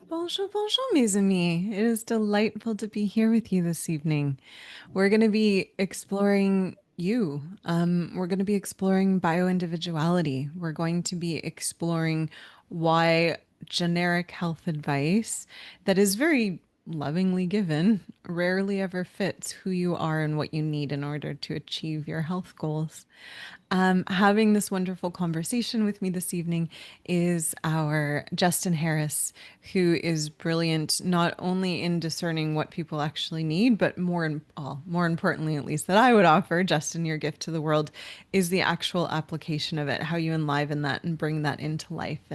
Bonjour, bonjour, mes amis. It is delightful to be here with you this evening. We're going to be exploring you. We're going to be exploring bioindividuality. We're going to be exploring why generic health advice that is very lovingly given rarely ever fits who you are and what you need in order to achieve your health goals. Having this wonderful conversation with me this evening is our Justin Harris, who is brilliant not only in discerning what people actually need, but more importantly, at least that I would offer, Justin, your gift to the world, is the actual application of it, how you enliven that and bring that into life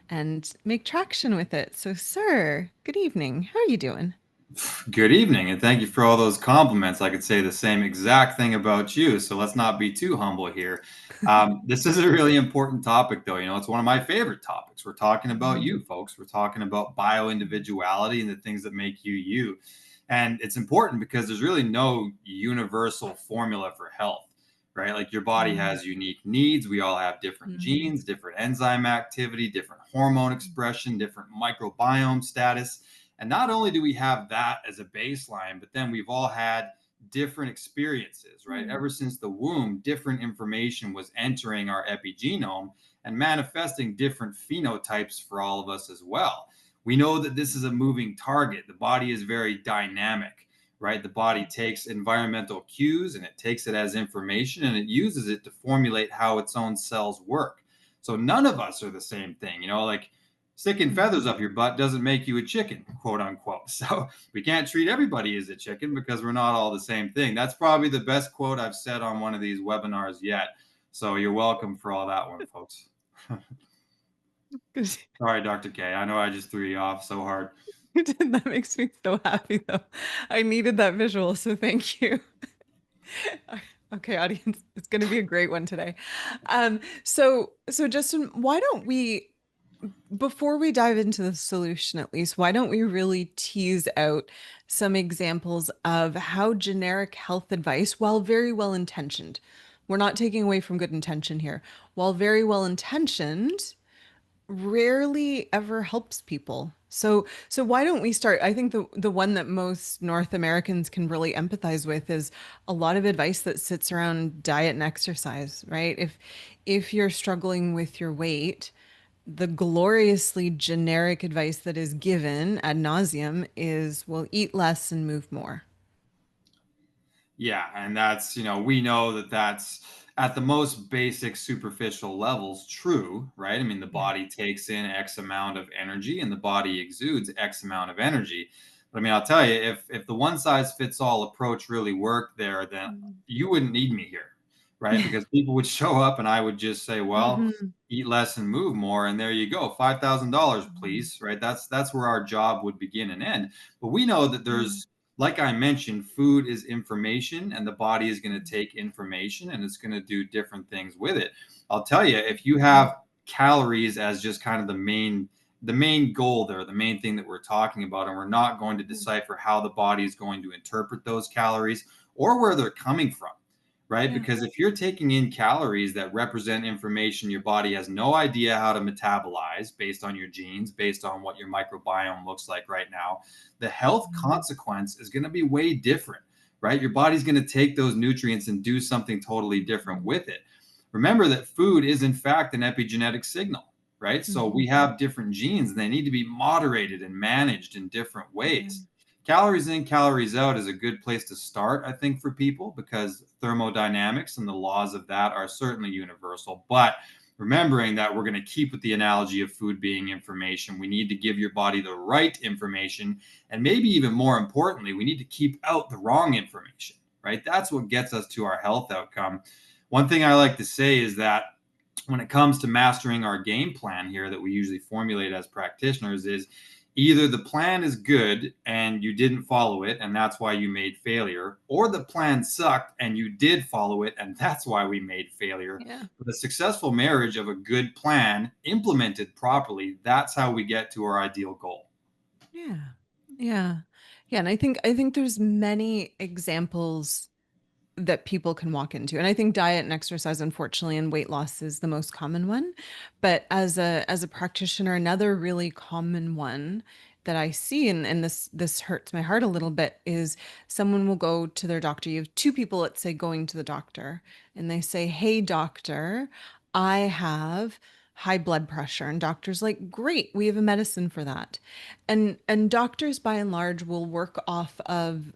and make traction with it. So, sir, good evening. How are you doing? Good evening, and thank you for all those compliments. I could say the same exact thing about you, so let's not be too humble here. This is a really important topic, though. It's one of my favorite topics. We're talking about Mhm. you, folks. We're talking about bioindividuality and the things that make you you. And it's important because there's really no universal formula for health, right? Like your body Mhm. has unique needs. We all have different Mhm. genes, different enzyme activity, different hormone expression, different microbiome status. And not only do we have that as a baseline, but then we've all had different experiences, right? Mhm. Ever since the womb, different information was entering our epigenome and manifesting different phenotypes for all of us as well. We know that this is a moving target. The body is very dynamic, right? The body takes environmental cues and it takes it as information and it uses it to formulate how its own cells work. So none of us are the same thing, like sticking Mhm. feathers up your butt doesn't make you a chicken, quote unquote. So we can't treat everybody as a chicken because we're not all the same thing. That's probably the best quote I've said on one of these webinars yet. So you're welcome for all that one, folks. Good. Sorry, Dr. K. I know I just threw you off so hard. That makes me so happy though. I needed that visual, so thank you. Okay, audience, it's going to be a great one today. So Justin, why don't we, before we dive into the solution at least, why don't we really tease out some examples of how generic health advice, while very well intentioned, we're not taking away from good intention here, while very well intentioned, rarely ever helps people. So why don't we start? I think the one that most North Americans can really empathize with is a lot of advice that sits around diet and exercise, right? If you're struggling with your weight, the gloriously generic advice that is given ad nauseum is, well, eat less and move more. Yeah, and we know that that's at the most basic superficial levels true, right? I mean, the Yeah. body takes in X amount of energy and the body exudes X amount of energy. But I mean, I'll tell you, if the one size fits all approach really worked there, then you wouldn't need me here, right? Because people would show up and I would just say, well, Mhm. eat less and move more, and there you go, $5,000, please, right? That's where our job would begin and end. But we know that Mhm. there's like I mentioned, food is information, and the body is going to take information and it's going to do different things with it. I'll tell you, if you have calories as just kind of the main goal there, the main thing that we're talking about, and we're not going to decipher how the body is going to interpret those calories or where they're coming from, right? Yeah. Because if you're taking in calories that represent information your body has no idea how to metabolize based on your genes, based on what your microbiome looks like right now, the health consequence is going to be way different, right? Your body's going to take those nutrients and do something totally different with it. Remember that food is, in fact, an epigenetic signal, right? So we Mhm. have different genes and they need to be moderated and managed in different Yeah. ways. Calories in, calories out is a good place to start, I think, for people because thermodynamics and the laws of that are certainly universal. But remembering that we're going to keep with the analogy of food being information, we need to give your body the right information. And maybe even more importantly, we need to keep out the wrong information, right? That's what gets us to our health outcome. One thing I like to say is that when it comes to mastering our game plan here that we usually formulate as practitioners is either the plan is good and you didn't follow it and that's why you made failure, or the plan sucked and you did follow it and that's why we made failure. Yeah. But the successful marriage of a good plan implemented properly, that's how we get to our ideal goal. Yeah. Yeah. Yeah. And I think there's many examples that people can walk into. And I think diet and exercise, unfortunately, and weight loss is the most common one. But as a practitioner, another really common one that I see, and this hurts my heart a little bit, is someone will go to their doctor. You have two people, let's say, going to the doctor, and they say, "Hey, doctor, I have high blood pressure." And doctor's like, "Great, we have a medicine for that." And doctors by and large will work off of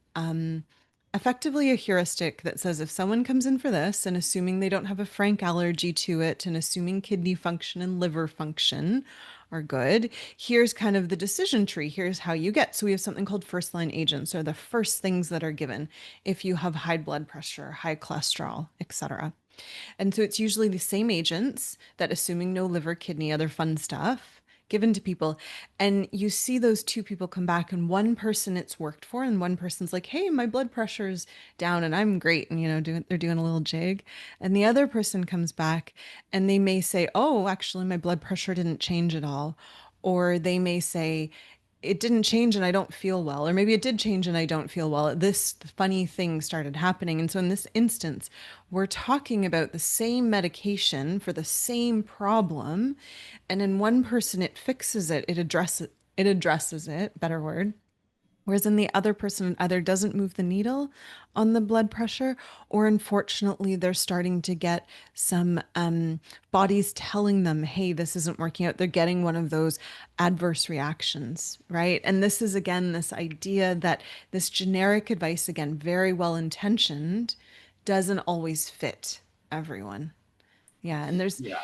effectively a heuristic that says if someone comes in for this, and assuming they don't have a frank allergy to it, and assuming kidney function and liver function are good, here's kind of the decision tree. Here's how you get. So we have something called first line agents, or the first things that are given if you have high blood pressure, high cholesterol, etc. And so it's usually the same agents that, assuming no liver, kidney, other fun stuff, given to people. And you see those two people come back, and one person it's worked for, and one person's like, "Hey, my blood pressure's down and I'm great." And, they're doing a little jig. And the other person comes back and they may say, "Oh, actually, my blood pressure didn't change at all." Or they may say, "It didn't change and I don't feel well." Or maybe it did change and I don't feel well. This funny thing started happening. And so in this instance, we're talking about the same medication for the same problem. And in one person, it fixes it, it addresses it, better word. Whereas in the other person, either doesn't move the needle on the blood pressure, or unfortunately, they're starting to get some bodies telling them, "Hey, this isn't working out." They're getting one of those adverse reactions, right? And this is again this idea that this generic advice, again, very well intentioned, doesn't always fit everyone. Yeah. And there's, Yeah.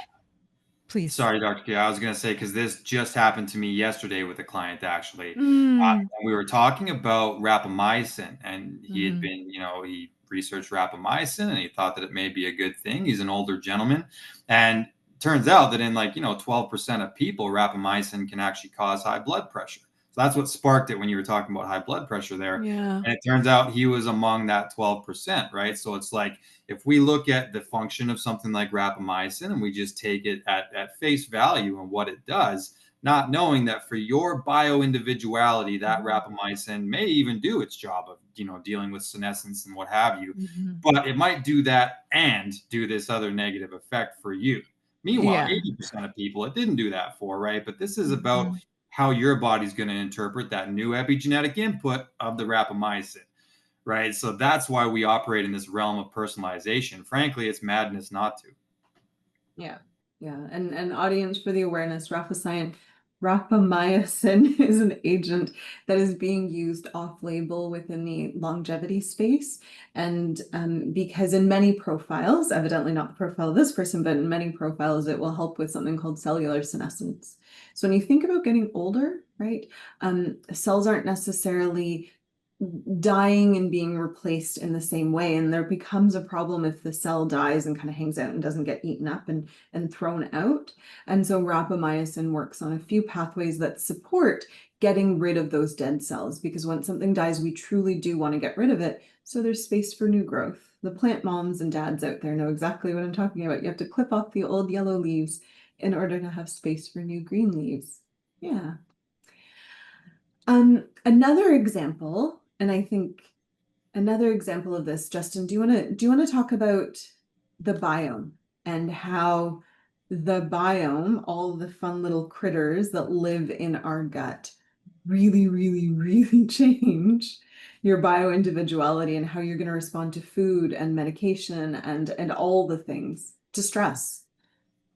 please. Sorry, Dr. K. I was going to say, because this just happened to me yesterday with a client, actually. Mm, And we were talking about rapamycin, and he had mm, been, he researched rapamycin and he thought that it may be a good thing. He's an older gentleman. And turns out that in 12% of people, rapamycin can actually cause high blood pressure. So that's what sparked it when you were talking about high blood pressure there. yeah. And it turns out he was among that 12%, right? So it's like, if we look at the function of something like rapamycin and we just take it at face value and what it does, not knowing that for your bioindividuality, that rapamycin may even do its job of dealing with senescence and what have you, Mhm. but it might do that and do this other negative effect for you. Meanwhile, Yeah. 80% of people it didn't do that for, right? But this is about Mhm. how your body's going to interpret that new epigenetic input of the rapamycin, right? So that's why we operate in this realm of personalization. Frankly, it's madness not to. Yeah, yeah. And audience, for the awareness, rapamycin is an agent that is being used off-label within the longevity space. And because in many profiles, evidently not the profile of this person, but in many profiles, it will help with something called cellular senescence. So when you think about getting older, right, cells aren't necessarily dying and being replaced in the same way. And there becomes a problem if the cell dies and kind of hangs out and doesn't get eaten up and thrown out. And so rapamycin works on a few pathways that support getting rid of those dead cells, because when something dies, we truly do want to get rid of it. So there's space for new growth. The plant moms and dads out there know exactly what I'm talking about. You have to clip off the old yellow leaves in order to have space for new green leaves. Yeah. Another example, and I think another example of this, Justin, do you want to talk about the biome and how the biome, all the fun little critters that live in our gut, really, really, really change your bioindividuality and how you're going to respond to food and medication and all the things, to stress?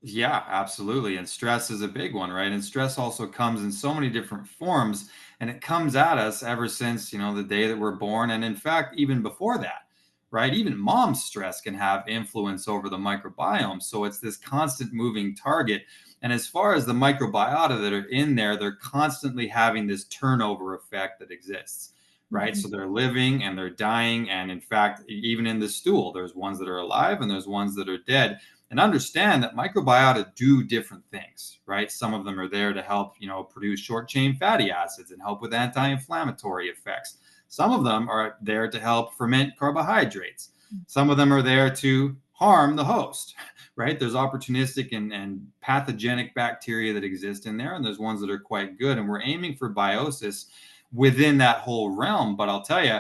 Yeah, absolutely. And stress is a big one, right? And stress also comes in so many different forms, and it comes at us ever since, the day that we're born. And in fact, even before that, right? Even mom's stress can have influence over the microbiome. So it's this constant moving target. And as far as the microbiota that are in there, they're constantly having this turnover effect that exists, right? Mhm. So they're living and they're dying. And in fact, even in the stool, there's ones that are alive and there's ones that are dead, and understand that microbiota do different things, right? Some of them are there to help, produce short chain fatty acids and help with anti-inflammatory effects. Some of them are there to help ferment carbohydrates. Some of them are there to harm the host, right? There's opportunistic and pathogenic bacteria that exist in there, and there's ones that are quite good. And we're aiming for biosis within that whole realm. But I'll tell you,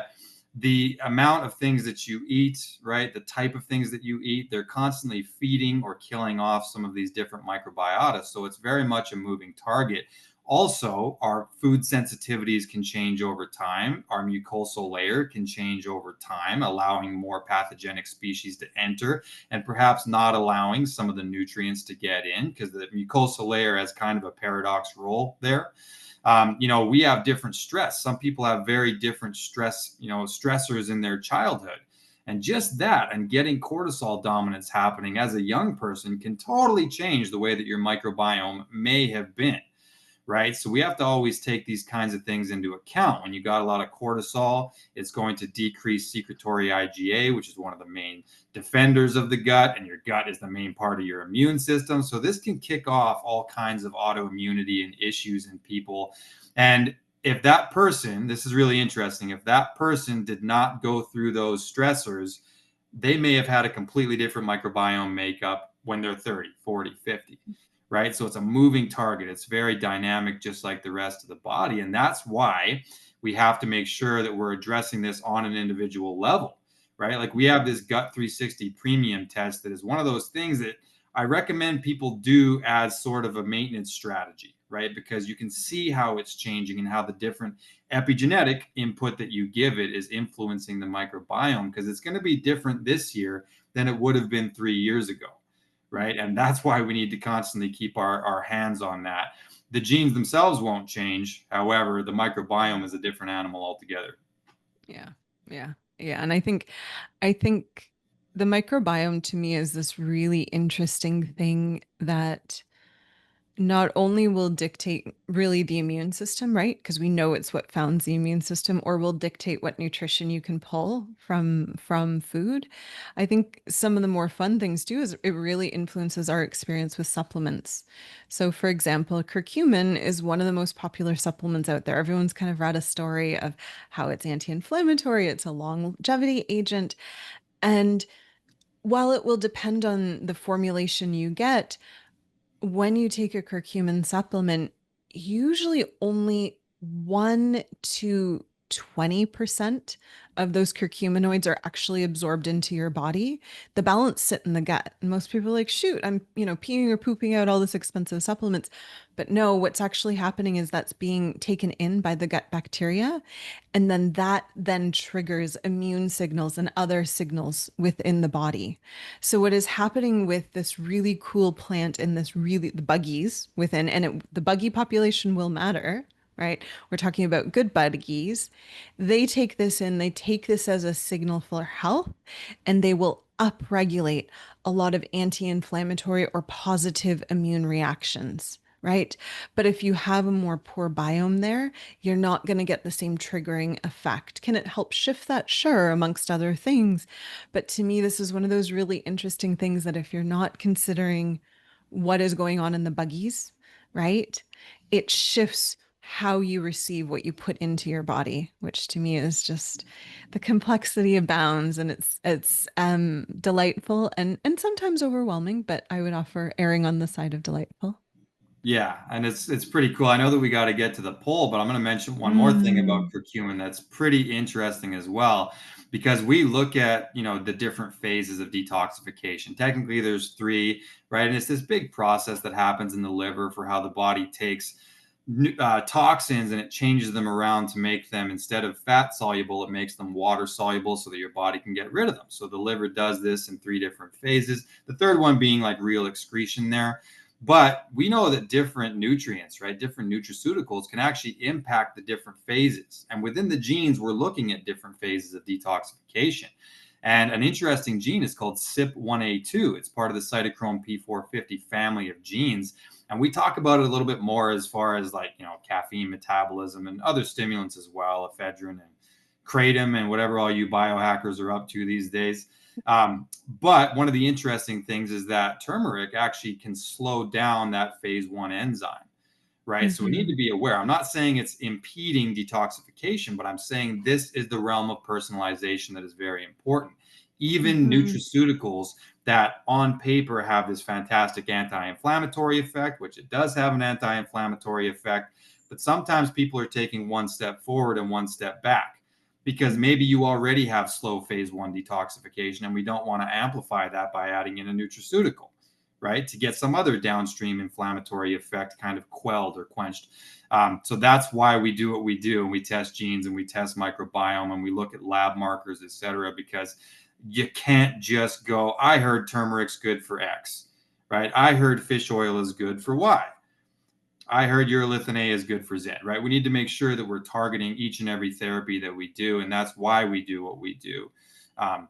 the amount of things that you eat, right? The type of things that you eat, they're constantly feeding or killing off some of these different microbiota. So it's very much a moving target. Also, our food sensitivities can change over time. Our mucosal layer can change over time, allowing more pathogenic species to enter and perhaps not allowing some of the nutrients to get in, because the mucosal layer has kind of a paradox role there. We have different stress. Some people have very different stressors in their childhood. And just that and getting cortisol dominance happening as a young person can totally change the way that your microbiome may have been, right? So we have to always take these kinds of things into account. When you got a lot of cortisol, it's going to decrease secretory IgA, which is one of the main defenders of the gut, and your gut is the main part of your immune system. So this can kick off all kinds of autoimmunity and issues in people. And if that person, this is really interesting, if that person did not go through those stressors, they may have had a completely different microbiome makeup when they're 30, 40, 50. Right? So it's a moving target. It's very dynamic, just like the rest of the body. And that's why we have to make sure that we're addressing this on an individual level, right? Like we have this Gut 360 premium test that is one of those things that I recommend people do as sort of a maintenance strategy, right? Because you can see how it's changing and how the different epigenetic input that you give it is influencing the microbiome, because it's going to be different this year than it would have been 3 years ago. Right. And that's why we need to constantly keep our hands on that. The genes themselves won't change. However, the microbiome is a different animal altogether. Yeah. Yeah. Yeah. And I think the microbiome to me is this really interesting thing that not only will dictate really the immune system, right? Because we know it's what founds the immune system, or will dictate what nutrition you can pull from food. I think some of the more fun things too is it really influences our experience with supplements. So for example, curcumin is one of the most popular supplements out there. Everyone's kind of read a story of how it's anti-inflammatory, it's a longevity agent. And while it will depend on the formulation you get, when you take a curcumin supplement, usually only 1 to 20% of those curcuminoids are actually absorbed into your body. The balance sit in the gut. And most people are like, shoot, I'm, peeing or pooping out all this expensive supplements. But no, what's actually happening is that's being taken in by the gut bacteria. And then that then triggers immune signals and other signals within the body. So what is happening with this really cool plant and the buggies within, and the buggy population will matter, right? We're talking about good buggies. They take this in, they take this as a signal for health, and they will upregulate a lot of anti-inflammatory or positive immune reactions. Right. But if you have a more poor biome there, you're not going to get the same triggering effect. Can it help shift that? Sure, amongst other things. But to me, this is one of those really interesting things that if you're not considering what is going on in the buggies, right, it shifts how you receive what you put into your body, which to me is just the complexity abounds, and it's delightful and sometimes overwhelming, but I would offer erring on the side of delightful. Yeah, and it's pretty cool. I know that we got to get to the poll, but I'm going to mention one more thing about Mm. curcumin that's pretty interesting as well, because we look at, the different phases of detoxification. Technically, there's three, right? And it's this big process that happens in the liver for how the body takes toxins and it changes them around to make them, instead of fat soluble, it makes them water soluble so that your body can get rid of them. So the liver does this in three different phases. The third one being like real excretion there. But we know that different nutrients, right, different nutraceuticals can actually impact the different phases. And within the genes, we're looking at different phases of detoxification. And an interesting gene is called CYP1A2. It's part of the cytochrome P450 family of genes. And we talk about it a little bit more as far as caffeine metabolism and other stimulants as well, ephedrine and kratom and whatever all you biohackers are up to these days. But one of the interesting things is that turmeric actually can slow down that phase 1 enzyme, right? So we need Mhm. to be aware. I'm not saying it's impeding detoxification, but I'm saying this is the realm of personalization that is very important. Even Mhm. nutraceuticals that on paper have this fantastic anti-inflammatory effect, which it does have an anti-inflammatory effect, but sometimes people are taking one step forward and one step back. because maybe you already have slow phase 1 detoxification, and we don't want to amplify that by adding in a nutraceutical, right? To get some other downstream inflammatory effect kind of quelled or quenched. So that's why we do what we do, and we test genes and we test microbiome and we look at lab markers, et cetera, because you can't just go, I heard turmeric's good for X, right? I heard fish oil is good for Y. I heard urolithin A is good for Z, right? We need to make sure that we're targeting each and every therapy that we do, and that's why we do what we do. Um,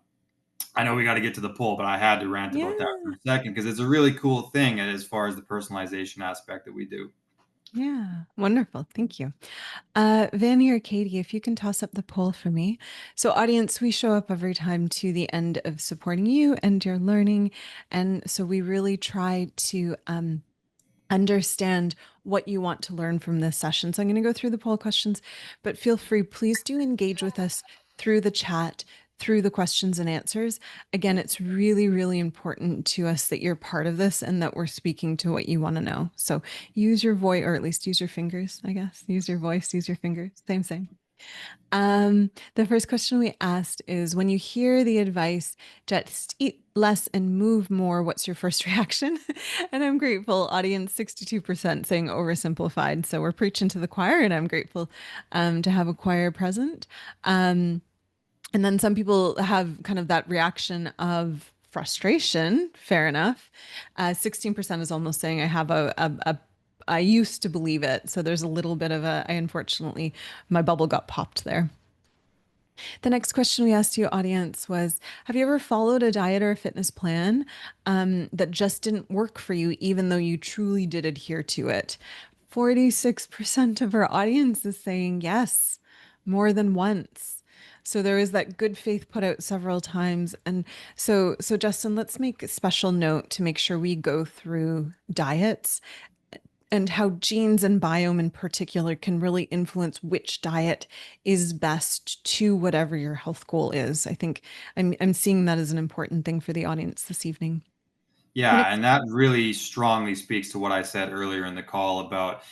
I know we got to get to the poll, but I had to rant about that for Yeah. a second because it's a really cool thing as far as the personalization aspect that we do. Yeah. Wonderful. Thank you. Vanny or Katie, if you can toss up the poll for me. So, audience, we show up every time to the end of supporting you and your learning. And so we really try to understand what you want to learn from this session. So I'm going to go through the poll questions, but feel free, please do engage with us through the chat, through the questions and answers. Again, it's really, really important to us that you're part of this and that we're speaking to what you want to know. So use your voice, or at least use your fingers, I guess. Use your voice, use your fingers. Same, same. The first question we asked is, when you hear the advice, just eat less and move more, what's your first reaction? And I'm grateful, audience 62% saying oversimplified. So we're preaching to the choir, and I'm grateful to have a choir present. And then some people have kind of that reaction of frustration. Fair enough. 16% is almost saying I have I used to believe it. So there's a little bit of I unfortunately, my bubble got popped there. The next question we asked you, audience, was, have you ever followed a diet or a fitness plan that just didn't work for you, even though you truly did adhere to it? 46% of our audience is saying yes, more than once. So there is that good faith put out several times. And so Justin, let's make a special note to make sure we go through diets and how genes and biome in particular can really influence which diet is best to whatever your health goal is. I think I'm seeing that as an important thing for the audience this evening. The Yeah, next, and that really strongly speaks to what I said earlier in the call about,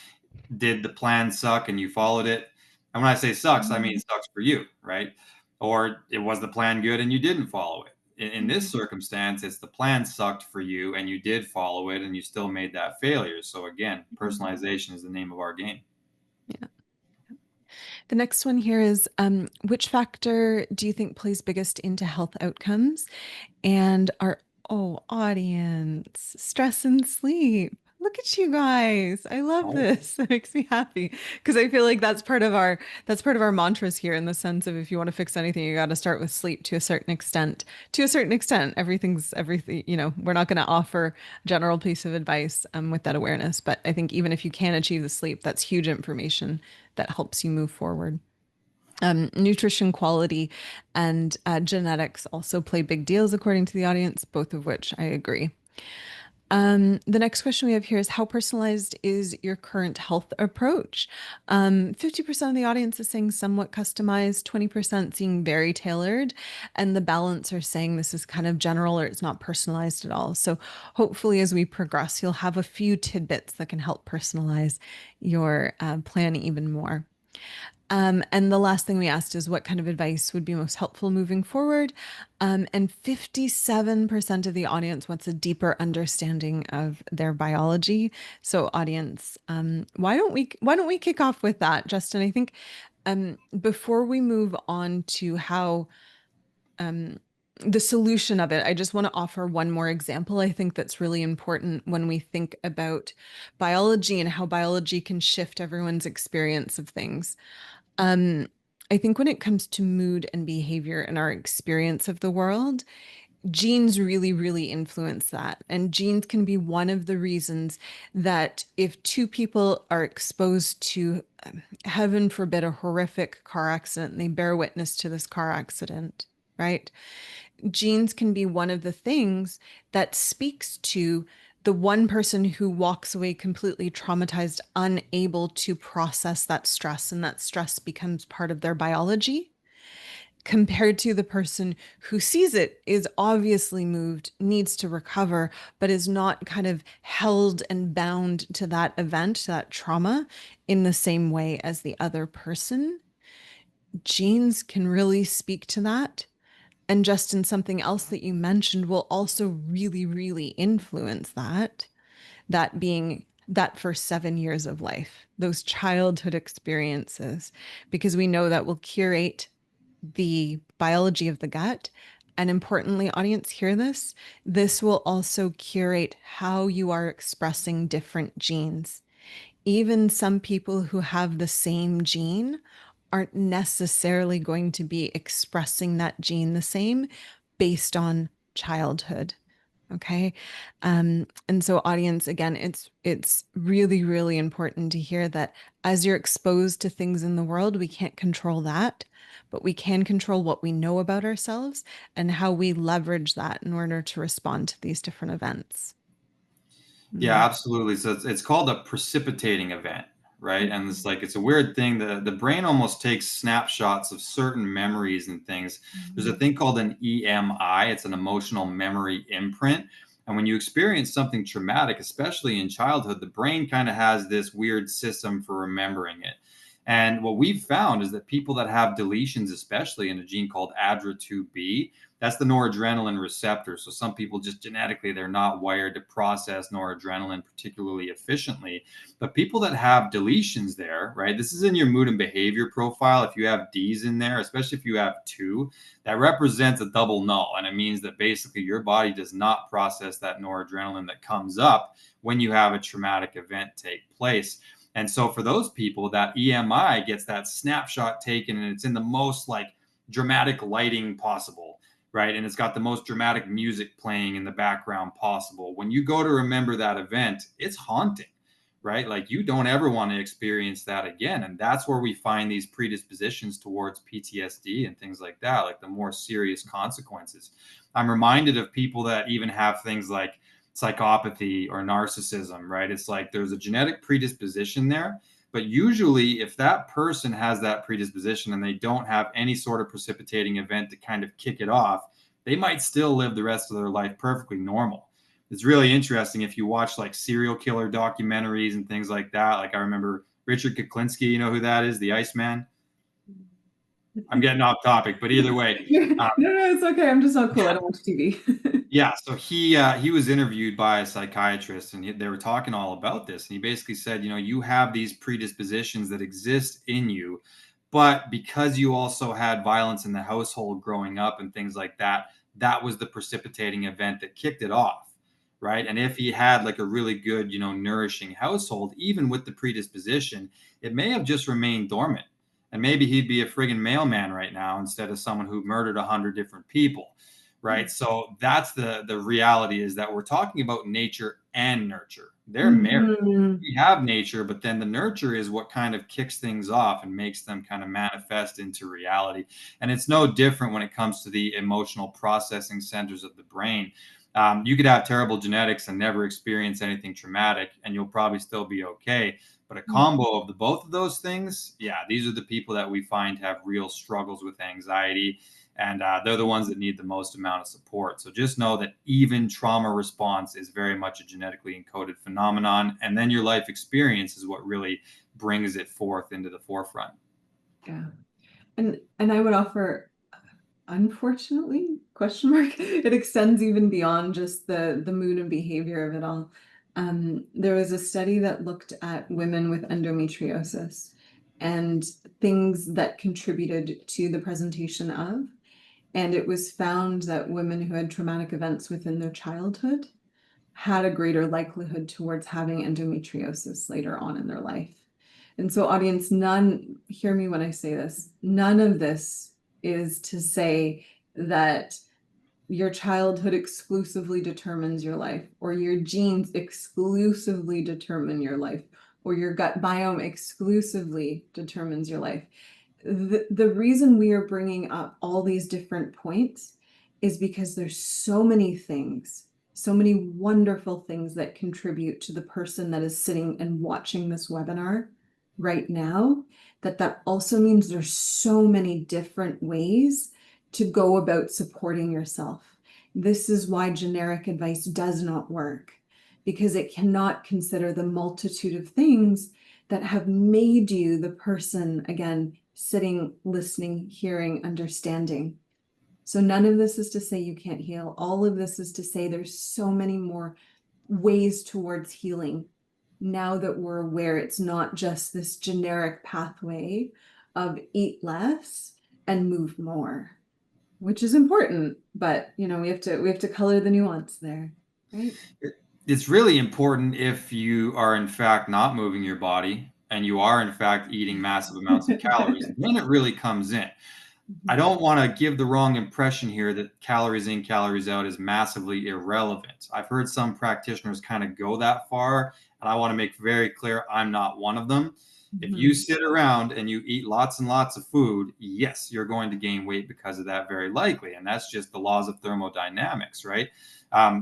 did the plan suck and you followed it? And when I say sucks, I mean sucks for you, right? Or it was the plan good and you didn't follow it. In this circumstance, it's the plan sucked for you and you did follow it and you still made that failure. So again, personalization is the name of our game. yeah. The next one here is, which factor do you think plays biggest into health outcomes? And our, oh, audience, stress and sleep. Look at you guys. I love Oh, this. It makes me happy because I feel like that's part of our mantras here, in the sense of, if you want to fix anything, you got to start with sleep to a certain extent. To a certain extent, everything, we're not going to offer a general piece of advice with that awareness, but I think even if you can achieve the sleep, that's huge information that helps you move forward. Nutrition quality and genetics also play big deals, according to the audience, both of which I agree. The next question we have here is, how personalized is your current health approach? 50% of the audience is saying somewhat customized, 20% seeing very tailored, and the balance are saying this is kind of general or it's not personalized at all. So hopefully as we progress, you'll have a few tidbits that can help personalize your plan even more. And the last thing we asked is, what kind of advice would be most helpful moving forward? And 57% of the audience wants a deeper understanding of their biology. So, audience, why don't we kick off with that, Justin? I think before we move on to how the solution of it, I just want to offer one more example. I think that's really important when we think about biology and how biology can shift everyone's experience of things. Um, I think when it comes to mood and behavior and our experience of the world, genes really, really influence that. And genes can be one of the reasons that if two people are exposed to, heaven forbid, a horrific car accident, and they bear witness to this car accident, right? Genes can be one of the things that speaks to the one person who walks away completely traumatized, unable to process that stress, and that stress becomes part of their biology, compared to the person who sees it, is obviously moved, needs to recover, but is not kind of held and bound to that event, to that trauma, in the same way as the other person. genes can really speak to that. And Justin, something else that you mentioned will also really, really influence that. That being that first 7 years of life, those childhood experiences, because we know that will curate the biology of the gut. And importantly, audience, hear this. This will also curate how you are expressing different genes. Even some people who have the same gene aren't necessarily going to be expressing that gene the same based on childhood. Okay. And so audience, again, it's really, really important to hear that as you're exposed to things in the world, we can't control that, but we can control what we know about ourselves and how we leverage that in order to respond to these different events. Yeah, Mm. absolutely. So it's called a precipitating event, right? And it's Mhm. like it's a weird thing. The brain almost takes snapshots of certain memories and things. There's a Mhm. thing called an EMI. It's an emotional memory imprint. And when you experience something traumatic, especially in childhood, the brain kind of has this weird system for remembering it. And what we've found is that people that have deletions, especially in a gene called ADRA2B, that's the noradrenaline receptor. So some people just genetically they're not wired to process noradrenaline particularly efficiently. But people that have deletions there, right? This is in your mood and behavior profile. If you have D's in there, especially if you have two, that represents a double null. And it means that basically your body does not process that noradrenaline that comes up when you have a traumatic event take place. And so for those people, that EMI gets that snapshot taken and it's in the most like dramatic lighting possible, right? And it's got the most dramatic music playing in the background possible. When you go to remember that event, it's haunting, right? Like you don't ever want to experience that again. And that's where we find these predispositions towards PTSD and things like that, like the more serious consequences. I'm reminded of people that even have things like psychopathy or narcissism, right? It's like there's a genetic predisposition there. But usually, if that person has that predisposition and they don't have any sort of precipitating event to kind of kick it off, they might still live the rest of their life perfectly normal. It's really interesting if you watch like serial killer documentaries and things like that. Like I remember Richard Kuklinski, you know who that is, the Iceman. I'm getting off topic, but either way, No, uh, no, it's okay. I'm just not cool. I don't watch TV. yeah, so he was interviewed by a psychiatrist, and they were talking all about this. And he basically said, you know, you have these predispositions that exist in you, but because you also had violence in the household growing up and things like that, that was the precipitating event that kicked it off, right? And if he had like a really good, you know, nourishing household, even with the predisposition, it may have just remained dormant, and maybe he'd be a friggin' mailman right now instead of someone who murdered 100 different people, right? So that's the reality, is that we're talking about nature and nurture. They're married. Mhm. We have nature, but then the nurture is what kind of kicks things off and makes them kind of manifest into reality. And it's no different when it comes to the emotional processing centers of the brain. You could have terrible genetics and never experience anything traumatic, and you'll probably still be okay. But a combo of the both of those things, yeah, these are the people that we find have real struggles with anxiety, and they're the ones that need the most amount of support. So just know that even trauma response is very much a genetically encoded phenomenon, and then your life experience is what really brings it forth into the forefront. Yeah. And I would offer, unfortunately, question mark, it extends even beyond just the mood and behavior of it all. There was a study that looked at women with endometriosis and things that contributed to the presentation of. And it was found that women who had traumatic events within their childhood had a greater likelihood towards having endometriosis later on in their life. And so, audience, hear me when I say this, none of this is to say that your childhood exclusively determines your life, or your genes exclusively determine your life, or your gut biome exclusively determines your life. The reason we are bringing up all these different points is because there's so many things, so many wonderful things that contribute to the person that is sitting and watching this webinar right now, that also means there's so many different ways to go about supporting yourself. This is why generic advice does not work, because it cannot consider the multitude of things that have made you the person, again, sitting, listening, hearing, understanding. So none of this is to say you can't heal. All of this is to say there's so many more ways towards healing now that we're aware it's not just this generic pathway of eat less and move more, which is important, but we have to color the nuance there, right? It's really important if you are in fact not moving your body and you are in fact eating massive amounts of calories. Then it really comes in. I don't want to give the wrong impression here that calories in, calories out is massively irrelevant. I've heard some practitioners kind of go that far, and I want to make very clear I'm not one of them. If you sit around and you eat lots and lots of food, yes, you're going to gain weight because of that, very likely. And that's just the laws of thermodynamics, right?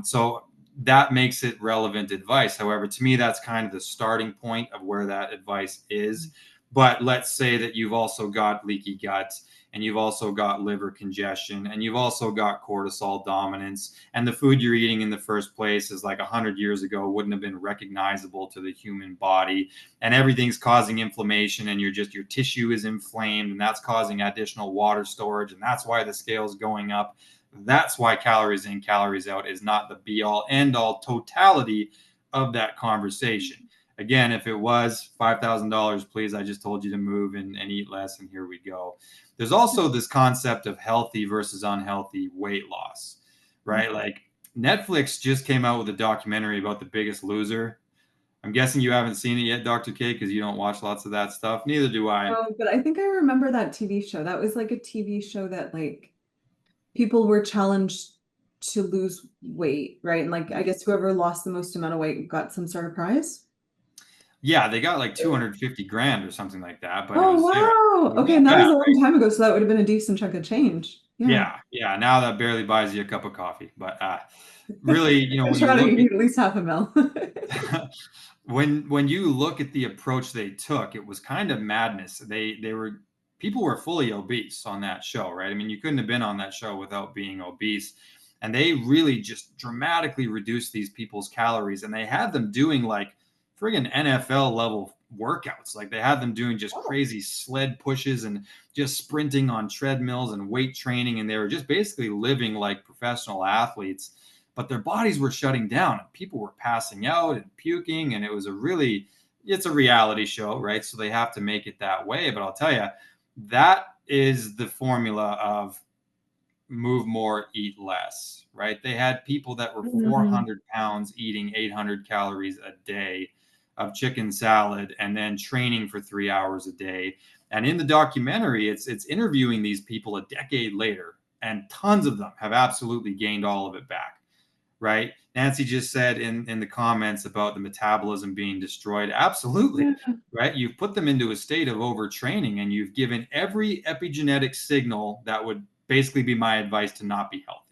So that makes it relevant advice. However, to me, that's kind of the starting point of where that advice is. But let's say that you've also got leaky gut, and you've also got liver congestion, and you've also got cortisol dominance, and the food you're eating in the first place is like 100 years ago wouldn't have been recognizable to the human body, and everything's causing inflammation, and your tissue is inflamed, and that's causing additional water storage, and that's why the scale's going up. That's why calories in, calories out is not the be all end all totality of that conversation. Again, if it was $5,000, please, I just told you to move and eat less, and here we go. There's also this concept of healthy versus unhealthy weight loss, right? Like Netflix just came out with a documentary about The Biggest Loser. I'm guessing you haven't seen it yet, Dr. K, because you don't watch lots of that stuff. Neither do I. Oh, but I think I remember that TV show. That was like a TV show that like people were challenged to lose weight, right? And like I guess whoever lost the most amount of weight got some sort of prize. Yeah, they got like 250 grand or something like that, but it Oh, was wow. Okay, not and that was bad, a right? long time ago, so that would have been a decent chunk of change. Yeah. Yeah. Now that barely buys you a cup of coffee, but really, I'm when you trying to look get you at least half a mil. at when you look at the approach they took, it was kind of madness. They were people were fully obese on that show, right? I mean, you couldn't have been on that show without being obese. And they really just dramatically reduced these people's calories, and they had them doing like friggin' NFL level workouts. Like they had them doing just crazy sled pushes and just sprinting on treadmills and weight training. And they were just basically living like professional athletes, but their bodies were shutting down and people were passing out and puking. And it's a reality show, right? So they have to make it that way. But I'll tell you, that is the formula of move more, eat less, right? They had people that were 400 pounds eating 800 calories a day of chicken salad and then training for 3 hours a day. And in the documentary, it's interviewing these people a decade later, and tons of them have absolutely gained all of it back, right? Nancy just said in the comments about the metabolism being destroyed. Absolutely, right? You've put them into a state of overtraining, and you've given every epigenetic signal that would basically be my advice to not be healthy.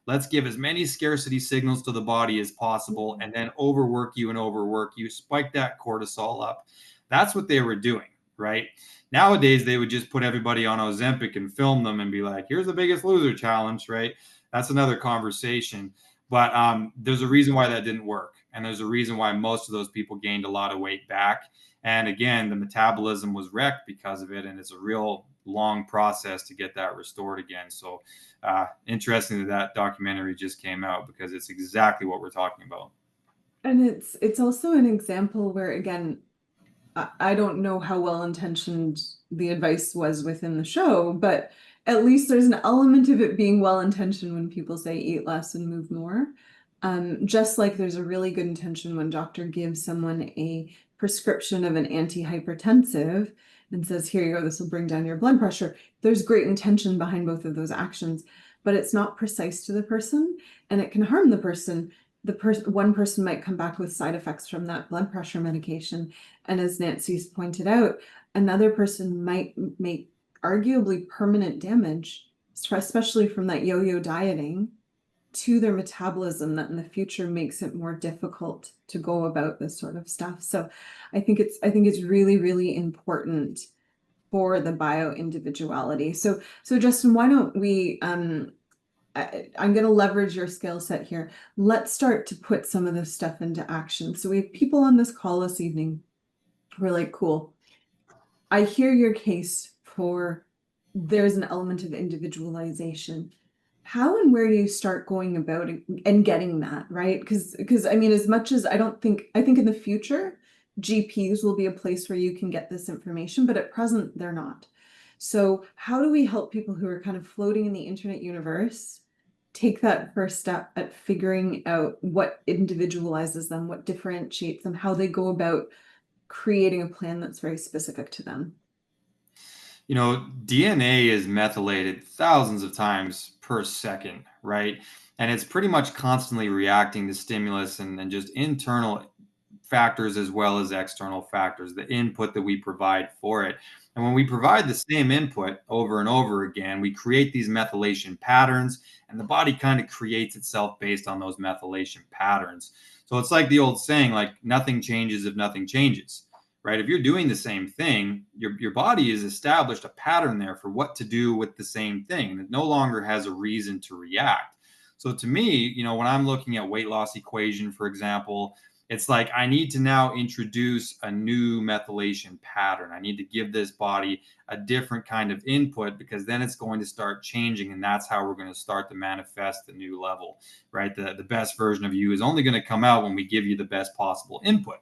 Let's give as many scarcity signals to the body as possible, and then overwork you, spike that cortisol up. That's what they were doing, right? Nowadays, they would just put everybody on Ozempic and film them and be like, here's the Biggest Loser challenge, right? That's another conversation. But there's a reason why that didn't work. And there's a reason why most of those people gained a lot of weight back. And again, the metabolism was wrecked because of it. And it's a real long process to get that restored again. So interesting that documentary just came out, because it's exactly what we're talking about. And it's also an example where, again, I don't know how well intentioned the advice was within the show, but at least there's an element of it being well intentioned when people say eat less and move more. Just like there's a really good intention when doctor gives someone a prescription of an antihypertensive and says, here you go, this will bring down your blood pressure. There's great intention behind both of those actions, but it's not precise to the person, and it can harm the person. One person might come back with side effects from that blood pressure medication. And as Nancy's pointed out, another person might make arguably permanent damage, especially from that yo-yo dieting, to their metabolism, that in the future makes it more difficult to go about this sort of stuff. So I think it's really, really important for the bioindividuality. So Justin, why don't we I'm going to leverage your skill set here. Let's start to put some of this stuff into action. So we have people on this call this evening We're like, cool. I hear your case for there's an element of individualization. How and where do you start going about it and getting that, right? Because I mean, as much as I think in the future, GPs will be a place where you can get this information, but at present they're not. So how do we help people who are kind of floating in the internet universe take that first step at figuring out what individualizes them, what differentiates them, how they go about creating a plan that's very specific to them? You know, DNA is methylated thousands of times per second, right? And it's pretty much constantly reacting to stimulus and just internal factors as well as external factors, the input that we provide for it. And when we provide the same input over and over again, we create these methylation patterns, and the body kind of creates itself based on those methylation patterns. So it's like the old saying, like nothing changes if nothing changes, right? If you're doing the same thing, your body has established a pattern there for what to do with the same thing, and it no longer has a reason to react. So to me, you know, when I'm looking at weight loss equation, for example, it's like I need to now introduce a new methylation pattern. I need to give this body a different kind of input, because then it's going to start changing, and that's how we're going to start to manifest the new level, right? The best version of you is only going to come out when we give you the best possible input.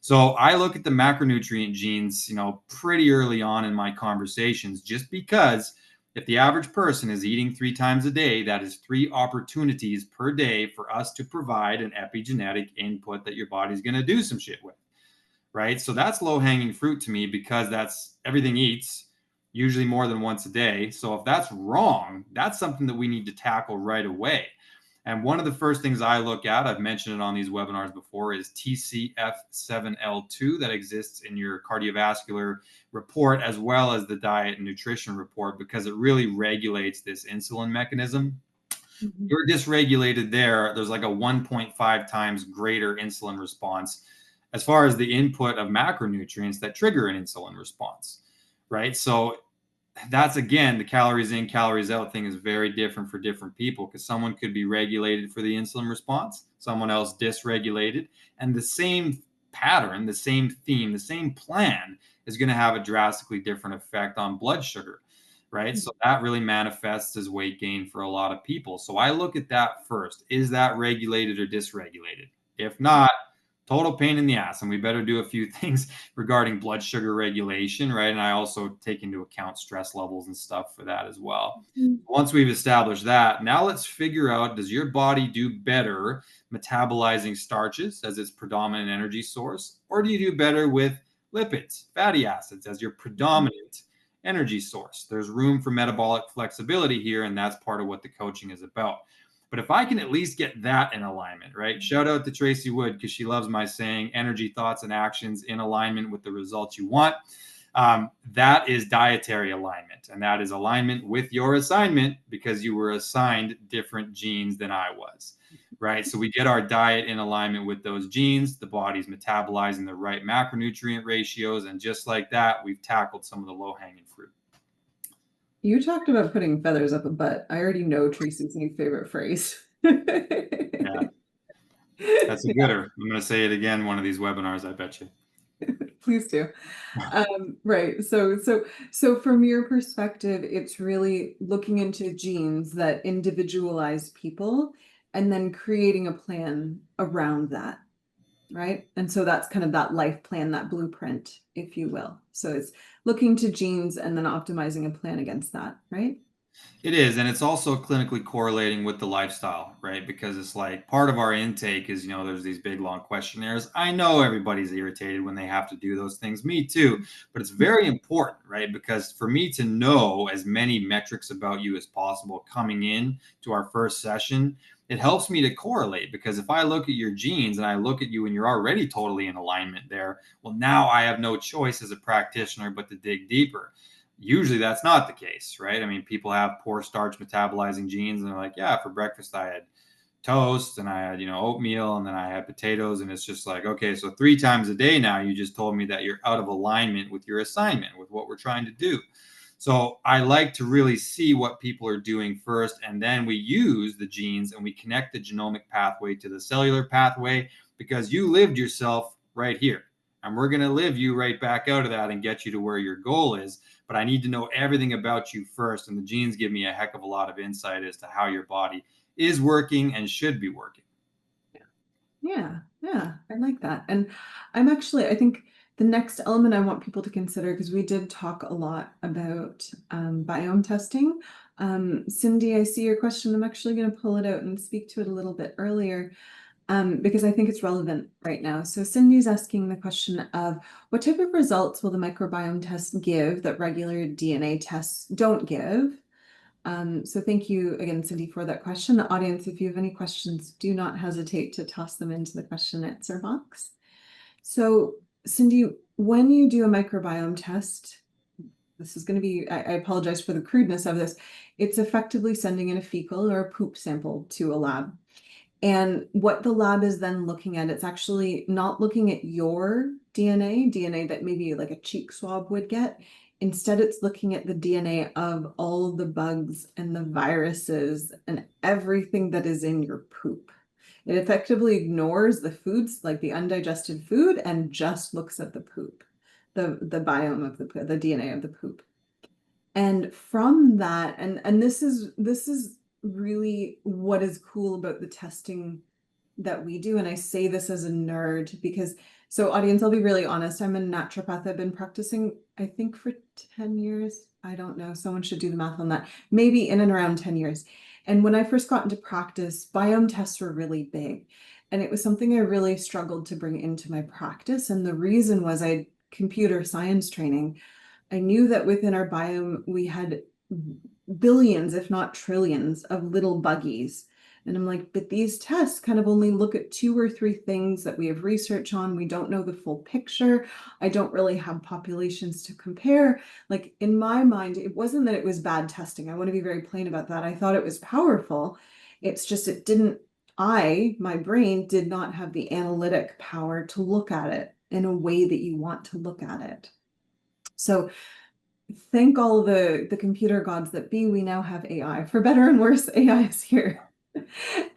So I look at the macronutrient genes, you know, pretty early on in my conversations, just because if the average person is eating 3 times a day, that is 3 opportunities per day for us to provide an epigenetic input that your body's going to do some shit with, right? So that's low hanging fruit to me, because that's everything eats, usually more than once a day. So if that's wrong, that's something that we need to tackle right away. And one of the first things I look at, I've mentioned it on these webinars before, is TCF7L2 that exists in your cardiovascular report, as well as the diet and nutrition report, because it really regulates this insulin mechanism. Mhm. You're dysregulated there, there's like a 1.5 times greater insulin response as far as the input of macronutrients that trigger an insulin response, right? So that's, again, the calories in, calories out thing is very different for different people, because someone could be regulated for the insulin response, someone else dysregulated, and the same pattern, the same theme, the same plan is going to have a drastically different effect on blood sugar, right? So that really manifests as weight gain for a lot of people. So I look at that first. Is that regulated or dysregulated? If not, total pain in the ass, and we better do a few things regarding blood sugar regulation, right? And I also take into account stress levels and stuff for that as well. Once we've established that, now let's figure out, does your body do better metabolizing starches as its predominant energy source, or do you do better with lipids, fatty acids as your predominant energy source? There's room for metabolic flexibility here, and that's part of what the coaching is about. But if I can at least get that in alignment, right? Shout out to Tracy Wood, because she loves my saying, energy, thoughts, and actions in alignment with the results you want. That is dietary alignment, and that is alignment with your assignment, because you were assigned different genes than I was, right? So we get our diet in alignment with those genes, the body's metabolizing the right macronutrient ratios, and just like that, we've tackled some of the low-hanging fruit. You talked about putting feathers up a butt. I already know Tracy's new favorite phrase. Yeah, that's a gooder. I'm going to say it again one of these webinars, I bet you. Please do. Right. So from your perspective, it's really looking into genes that individualize people and then creating a plan around that, right? And so that's kind of that life plan, that blueprint, if you will. So it's looking to genes and then optimizing a plan against that, right? It is, and it's also clinically correlating with the lifestyle, right? Because it's like part of our intake is, you know, there's these big long questionnaires. I know everybody's irritated when they have to do those things, me too, but it's very important, right? Because for me to know as many metrics about you as possible coming in to our first session, it helps me to correlate, because if I look at your genes and I look at you and you're already totally in alignment there, well, now I have no choice as a practitioner but to dig deeper. Usually that's not the case, right? I mean, people have poor starch metabolizing genes, and they're like, yeah, for breakfast I had toast and I had, you know, oatmeal, and then I had potatoes. And it's just like, okay, so 3 times a day now, you just told me that you're out of alignment with your assignment, with what we're trying to do. So I like to really see what people are doing first, and then we use the genes and we connect the genomic pathway to the cellular pathway, because you lived yourself right here. and we're going to live you right back out of that and get you to where your goal is. But I need to know everything about you first. And the genes give me a heck of a lot of insight as to how your body is working and should be working. Yeah, I like that. And I think the next element I want people to consider, because we did talk a lot about biome testing. Cindy, I see your question. I'm actually going to pull it out and speak to it a little bit earlier, because I think it's relevant right now. So Cindy's asking the question of what type of results will the microbiome test give that regular DNA tests don't give? So thank you again, Cindy, for that question. The audience, if you have any questions, do not hesitate to toss them into the question and answer box. So Cindy, when you do a microbiome test, this is going to be, I apologize for the crudeness of this, it's effectively sending in a fecal or a poop sample to a lab. And what the lab is then looking at, it's actually not looking at your DNA that maybe like a cheek swab would get. Instead, it's looking at the DNA of all the bugs and the viruses and everything that is in your poop. It effectively ignores the foods, like the undigested food, and just looks at the poop, the biome of the DNA of the poop. And from that, and this is really what is cool about the testing that we do. And I say this as a nerd because, so audience, I'll be really honest. I'm a naturopath. I've been practicing, I think, for 10 years. I don't know. Someone should do the math on that. Maybe in and around 10 years. And when I first got into practice, biome tests were really big. And it was something I really struggled to bring into my practice. And the reason was I had computer science training. I knew that within our biome, we had billions, if not trillions, of little buggies. And I'm like, but these tests kind of only look at 2 or 3 things that we have research on. We don't know the full picture. I don't really have populations to compare. Like in my mind, it wasn't that it was bad testing. I want to be very plain about that. I thought it was powerful. It's just it didn't, my brain did not have the analytic power to look at it in a way that you want to look at it. So thank all the computer gods that be, we now have AI. For better and worse, AI is here.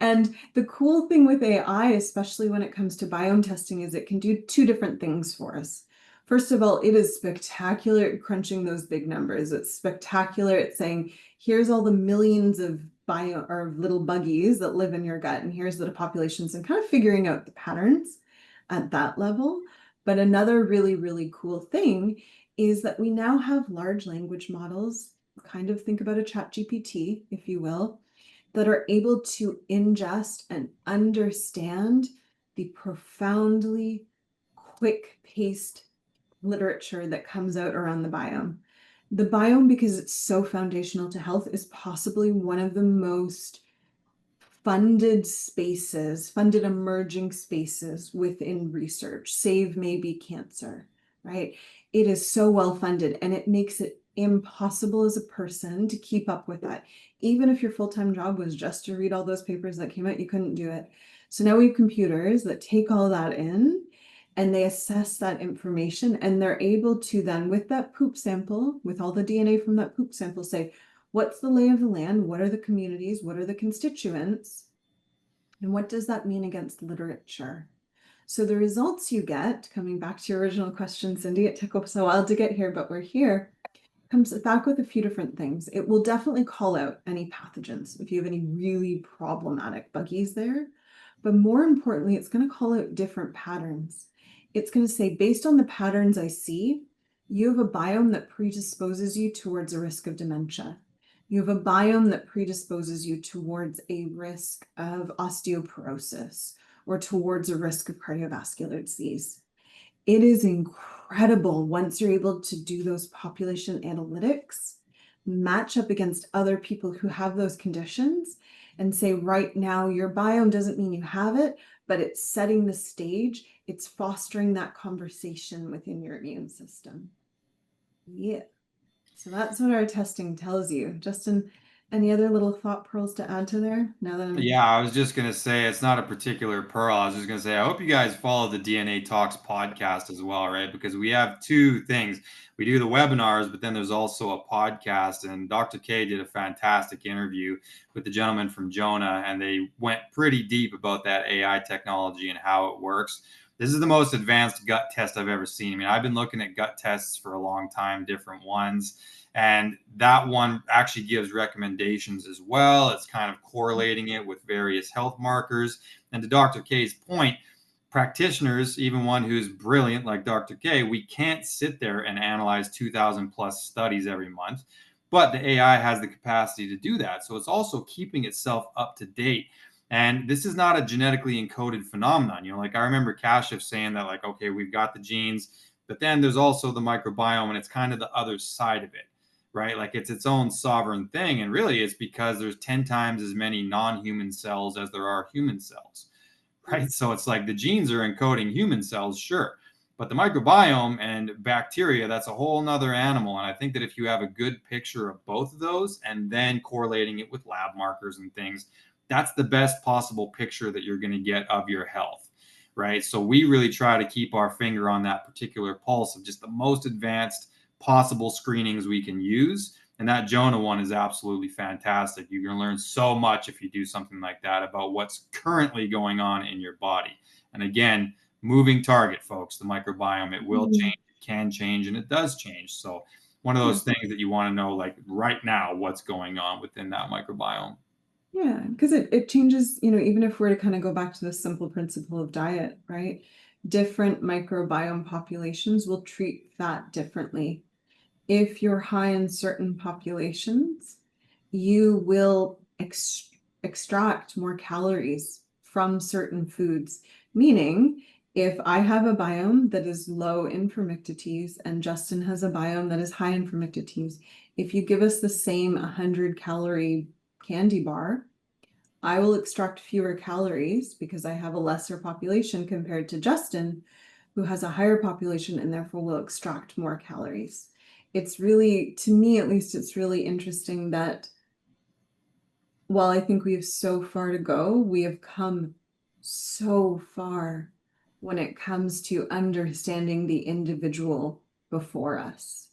And the cool thing with AI, especially when it comes to biome testing, is it can do 2 different things for us. First of all, it is spectacular at crunching those big numbers. It's spectacular at saying, here's all the millions of little buggies that live in your gut, and here's the populations, and kind of figuring out the patterns at that level. But another really, really cool thing is that we now have large language models, kind of think about a ChatGPT, if you will, that are able to ingest and understand the profoundly quick-paced literature that comes out around the biome. The biome, because it's so foundational to health, is possibly one of the most funded emerging spaces within research, save maybe cancer, right? It is so well funded, and it makes it impossible as a person to keep up with that. Even if your full-time job was just to read all those papers that came out, you couldn't do it. So now we have computers that take all that in and they assess that information, and they're able to then, with that poop sample, with all the DNA from that poop sample, say, what's the lay of the land? What are the communities? What are the constituents? And what does that mean against literature? So the results you get, coming back to your original question, Cindy, it took us a while to get here, but we're here, comes back with a few different things. It will definitely call out any pathogens if you have any really problematic buggies there. But more importantly, it's going to call out different patterns. It's going to say, based on the patterns I see, you have a biome that predisposes you towards a risk of dementia. You have a biome that predisposes you towards a risk of osteoporosis or towards a risk of cardiovascular disease. It is incredible once you're able to do those population analytics, match up against other people who have those conditions, and say, right now, your biome doesn't mean you have it, but it's setting the stage. It's fostering that conversation within your immune system. Yeah. So that's what our testing tells you. Justin, any other little thought pearls to add to there? Yeah, I was just gonna say it's not a particular pearl. I was just gonna say I hope you guys follow the DNA Talks podcast as well, right? Because we have 2 things. We do the webinars, but then there's also a podcast. And Dr. K did a fantastic interview with the gentleman from Jonah, and they went pretty deep about that AI technology and how it works. This is the most advanced gut test I've ever seen. I mean, I've been looking at gut tests for a long time, different ones. And that one actually gives recommendations as well. It's kind of correlating it with various health markers. And to Dr. K's point, practitioners, even one who's brilliant like Dr. K, we can't sit there and analyze 2,000 plus studies every month. But the AI has the capacity to do that. So it's also keeping itself up to date. And this is not a genetically encoded phenomenon. You know, like I remember Kashif saying that, like, okay, we've got the genes, but then there's also the microbiome, and it's kind of the other side of it, right? Like it's its own sovereign thing. And really, it's because there's 10 times as many non-human cells as there are human cells, right? So it's like the genes are encoding human cells, sure. But the microbiome and bacteria, that's a whole nother animal. And I think that if you have a good picture of both of those and then correlating it with lab markers and things, that's the best possible picture that you're going to get of your health, right? So we really try to keep our finger on that particular pulse of just the most advanced possible screenings we can use. And that Jonah one is absolutely fantastic. You're going to learn so much if you do something like that about what's currently going on in your body. And again, moving target, folks, the microbiome, it will change, it can change, and it does change. So one of those things that you want to know, like right now, what's going on within that microbiome. Yeah, because it changes, you know, even if we're to kind of go back to the simple principle of diet, right? Different microbiome populations will treat fat differently. If you're high in certain populations, you will extract more calories from certain foods. Meaning, if I have a biome that is low in formictites and Justin has a biome that is high in formictites, if you give us the same 100-calorie candy bar, I will extract fewer calories because I have a lesser population compared to Justin, who has a higher population and therefore will extract more calories. It's really, to me at least, it's really interesting that while I think we have so far to go, we have come so far when it comes to understanding the individual before us.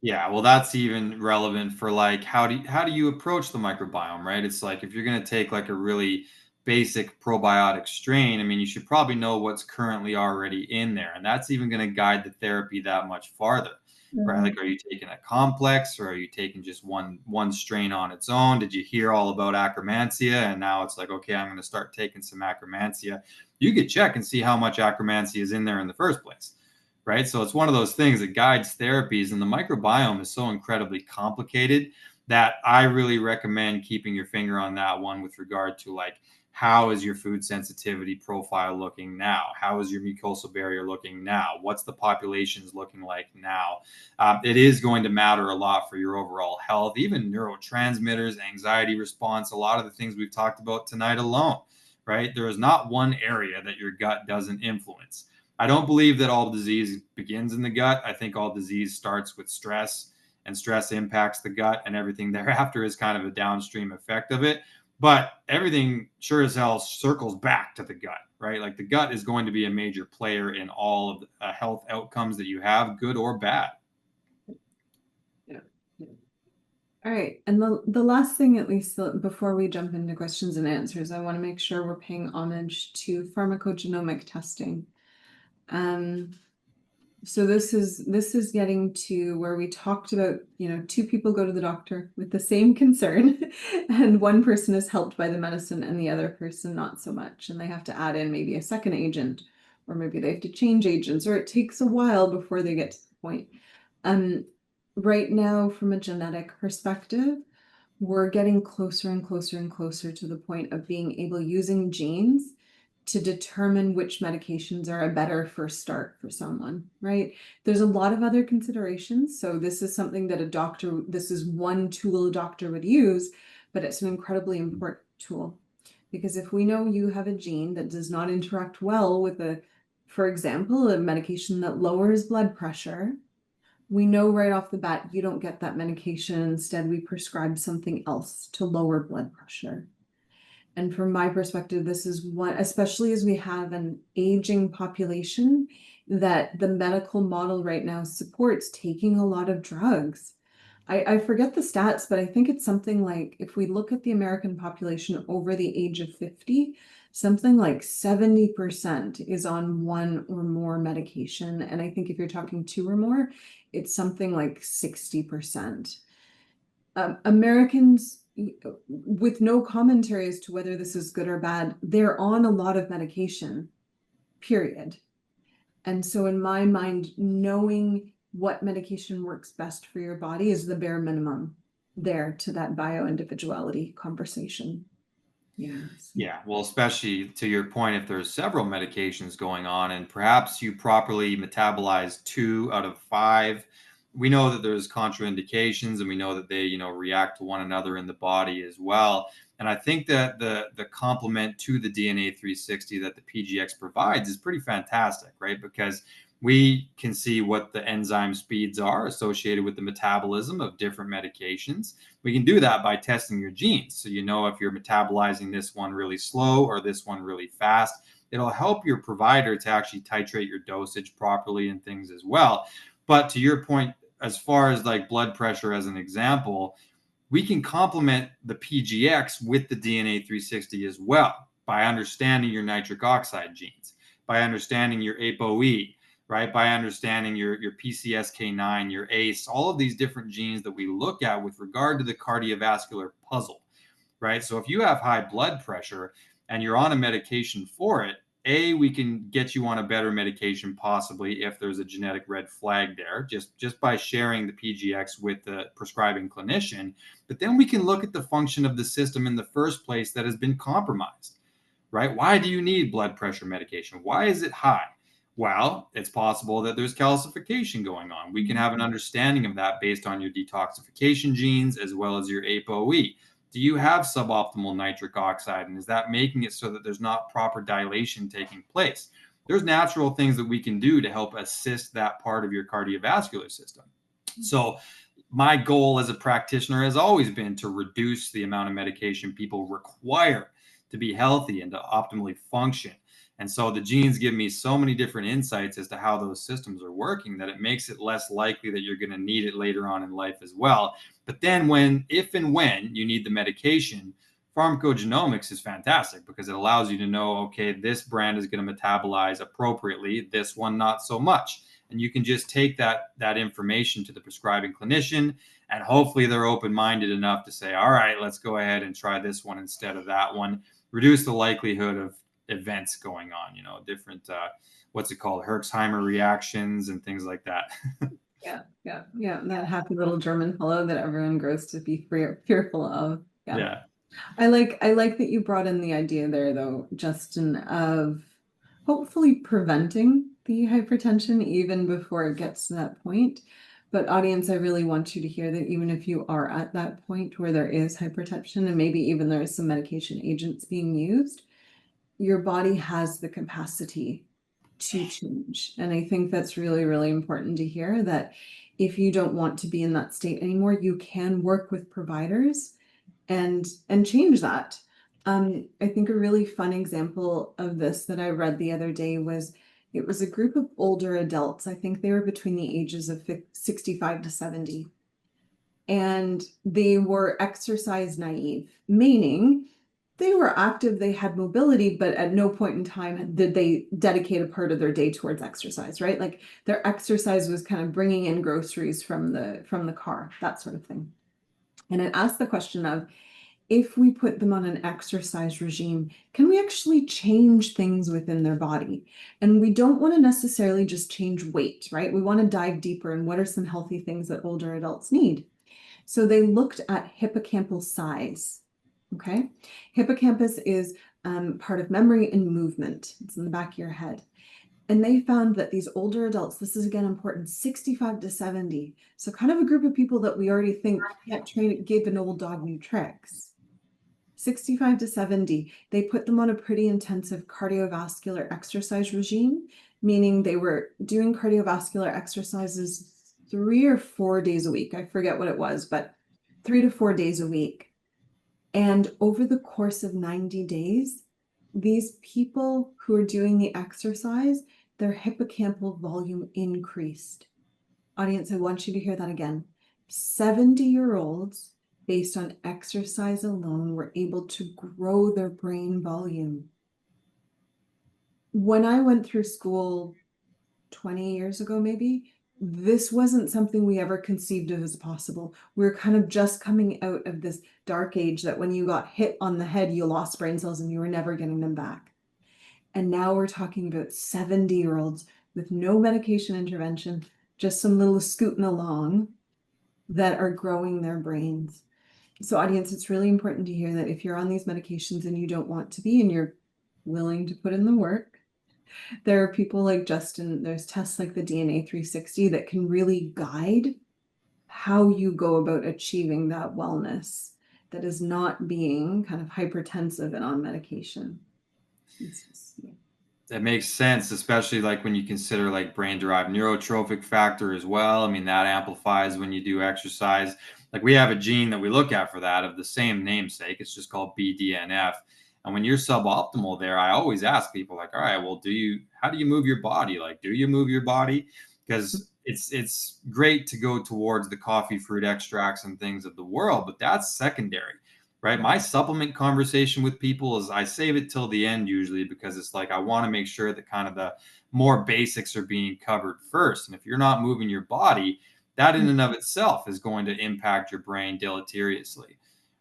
Yeah, well, that's even relevant for like how do you approach the microbiome, right? It's like if you're going to take like a really basic probiotic strain, I mean, you should probably know what's currently already in there, and that's even going to guide the therapy that much farther, right? Like, are you taking a complex, or are you taking just one strain on its own? Did you hear all about Akkermansia, and now it's like, okay, I'm going to start taking some Akkermansia? You could check and see how much Akkermansia is in there in the first place, right? So it's one of those things that guides therapies, and the microbiome is so incredibly complicated that I really recommend keeping your finger on that one with regard to like, how is your food sensitivity profile looking now? How is your mucosal barrier looking now? What's the populations looking like now? It is going to matter a lot for your overall health, even neurotransmitters, anxiety response, a lot of the things we've talked about tonight alone, right? There is not one area that your gut doesn't influence. I don't believe that all disease begins in the gut. I think all disease starts with stress, and stress impacts the gut, and everything thereafter is kind of a downstream effect of it. But everything sure as hell circles back to the gut, right? Like the gut is going to be a major player in all of the health outcomes that you have, good or bad. Yeah. All right. And the last thing, at least before we jump into questions and answers, I want to make sure we're paying homage to pharmacogenomic testing. So this is getting to where we talked about, you know, two people go to the doctor with the same concern and one person is helped by the medicine and the other person not so much. And they have to add in maybe a second agent, or maybe they have to change agents, or it takes a while before they get to the point. Right now, from a genetic perspective, we're getting closer and closer and closer to the point of being able, using genes, to determine which medications are a better first start for someone, right? There's a lot of other considerations. So this is something that this is one tool a doctor would use, but it's an incredibly important tool. Because if we know you have a gene that does not interact well with for example, a medication that lowers blood pressure, we know right off the bat you don't get that medication. Instead, we prescribe something else to lower blood pressure. And from my perspective, this is one, especially as we have an aging population, that the medical model right now supports taking a lot of drugs. I forget the stats, but I think it's something like, if we look at the American population over the age of 50, something like 70% is on one or more medication. And I think if you're talking two or more, it's something like 60%. Americans, with no commentary as to whether this is good or bad, they're on a lot of medication, period. And so in my mind, knowing what medication works best for your body is the bare minimum there to that bioindividuality conversation. Yes. Yeah, well, especially to your point, if there's several medications going on and perhaps you properly metabolize 2 out of 5, we know that there's contraindications and we know that they, react to one another in the body as well. And I think that the complement to the DNA 360 that the PGX provides is pretty fantastic, right? Because we can see what the enzyme speeds are associated with the metabolism of different medications. We can do that by testing your genes. So if you're metabolizing this one really slow or this one really fast. It'll help your provider to actually titrate your dosage properly and things as well. But to your point, as far as like blood pressure as an example, we can complement the PGX with the DNA 360 as well by understanding your nitric oxide genes, by understanding your ApoE, right? By understanding your PCSK9, your ACE, all of these different genes that we look at with regard to the cardiovascular puzzle, right? So if you have high blood pressure and you're on a medication for it, we can get you on a better medication possibly if there's a genetic red flag there, just by sharing the PGX with the prescribing clinician. But then we can look at the function of the system in the first place that has been compromised, right? Why do you need blood pressure medication? Why is it high? Well, it's possible that there's calcification going on. We can have an understanding of that based on your detoxification genes as well as your ApoE. Do you have suboptimal nitric oxide? And is that making it so that there's not proper dilation taking place? There's natural things that we can do to help assist that part of your cardiovascular system. So my goal as a practitioner has always been to reduce the amount of medication people require to be healthy and to optimally function. And so the genes give me so many different insights as to how those systems are working that it makes it less likely that you're going to need it later on in life as well. But then if and when you need the medication, pharmacogenomics is fantastic because it allows you to know, okay, this brand is going to metabolize appropriately, this one not so much. And you can just take that information to the prescribing clinician, and hopefully they're open-minded enough to say, all right, let's go ahead and try this one instead of that one. Reduce the likelihood of events going on, different what's it called, Herxheimer reactions and things like that. Yeah. That happy little German fellow that everyone grows to be fearful of. Yeah. I like that you brought in the idea there though, Justin, of hopefully preventing the hypertension even before it gets to that point. But audience, I really want you to hear that even if you are at that point where there is hypertension and maybe even there is some medication agents being used, your body has the capacity to change. And I think that's really, really important to hear, that if you don't want to be in that state anymore, you can work with providers and change that. I think a really fun example of this that I read the other day was, it was a group of older adults. I think they were between the ages of 65 to 70. And they were exercise naive, meaning they were active, they had mobility, but at no point in time did they dedicate a part of their day towards exercise, right? Like their exercise was kind of bringing in groceries from the car, that sort of thing. And it asked the question of, if we put them on an exercise regime, can we actually change things within their body? And we don't want to necessarily just change weight, right? We want to dive deeper in what are some healthy things that older adults need. So they looked at hippocampal size. Okay, hippocampus is part of memory and movement. It's in the back of your head. And they found that these older adults, this is again important, 65 to 70. So kind of a group of people that we already think can't give an old dog new tricks. 65 to 70, they put them on a pretty intensive cardiovascular exercise regime, meaning they were doing cardiovascular exercises 3 or 4 days a week. I forget what it was, but 3 to 4 days a week. And over the course of 90 days, these people who are doing the exercise, their hippocampal volume increased. Audience, I want you to hear that again. 70-year-olds, based on exercise alone, were able to grow their brain volume. when I went through school 20 years ago, maybe, this wasn't something we ever conceived of as possible. We're kind of just coming out of this dark age that when you got hit on the head, you lost brain cells and you were never getting them back. And now we're talking about 70-year-olds with no medication intervention, just some little scooting along, that are growing their brains. So audience, it's really important to hear that if you're on these medications and you don't want to be, and you're willing to put in the work, there are people like Justin, there's tests like the DNA 360 that can really guide how you go about achieving that wellness that is not being kind of hypertensive and on medication. It's just, yeah. That makes sense, especially like when you consider like brain-derived neurotrophic factor as well. I mean, that amplifies when you do exercise. Like we have a gene that we look at for that of the same namesake. It's just called BDNF. And when you're suboptimal there, I always ask people like, all right, well, how do you move your body? Like, do you move your body? Because it's great to go towards the coffee fruit extracts and things of the world, but that's secondary. Right. My supplement conversation with people is I save it till the end usually because it's like I want to make sure that kind of the more basics are being covered first. And if you're not moving your body, that in and of itself is going to impact your brain deleteriously.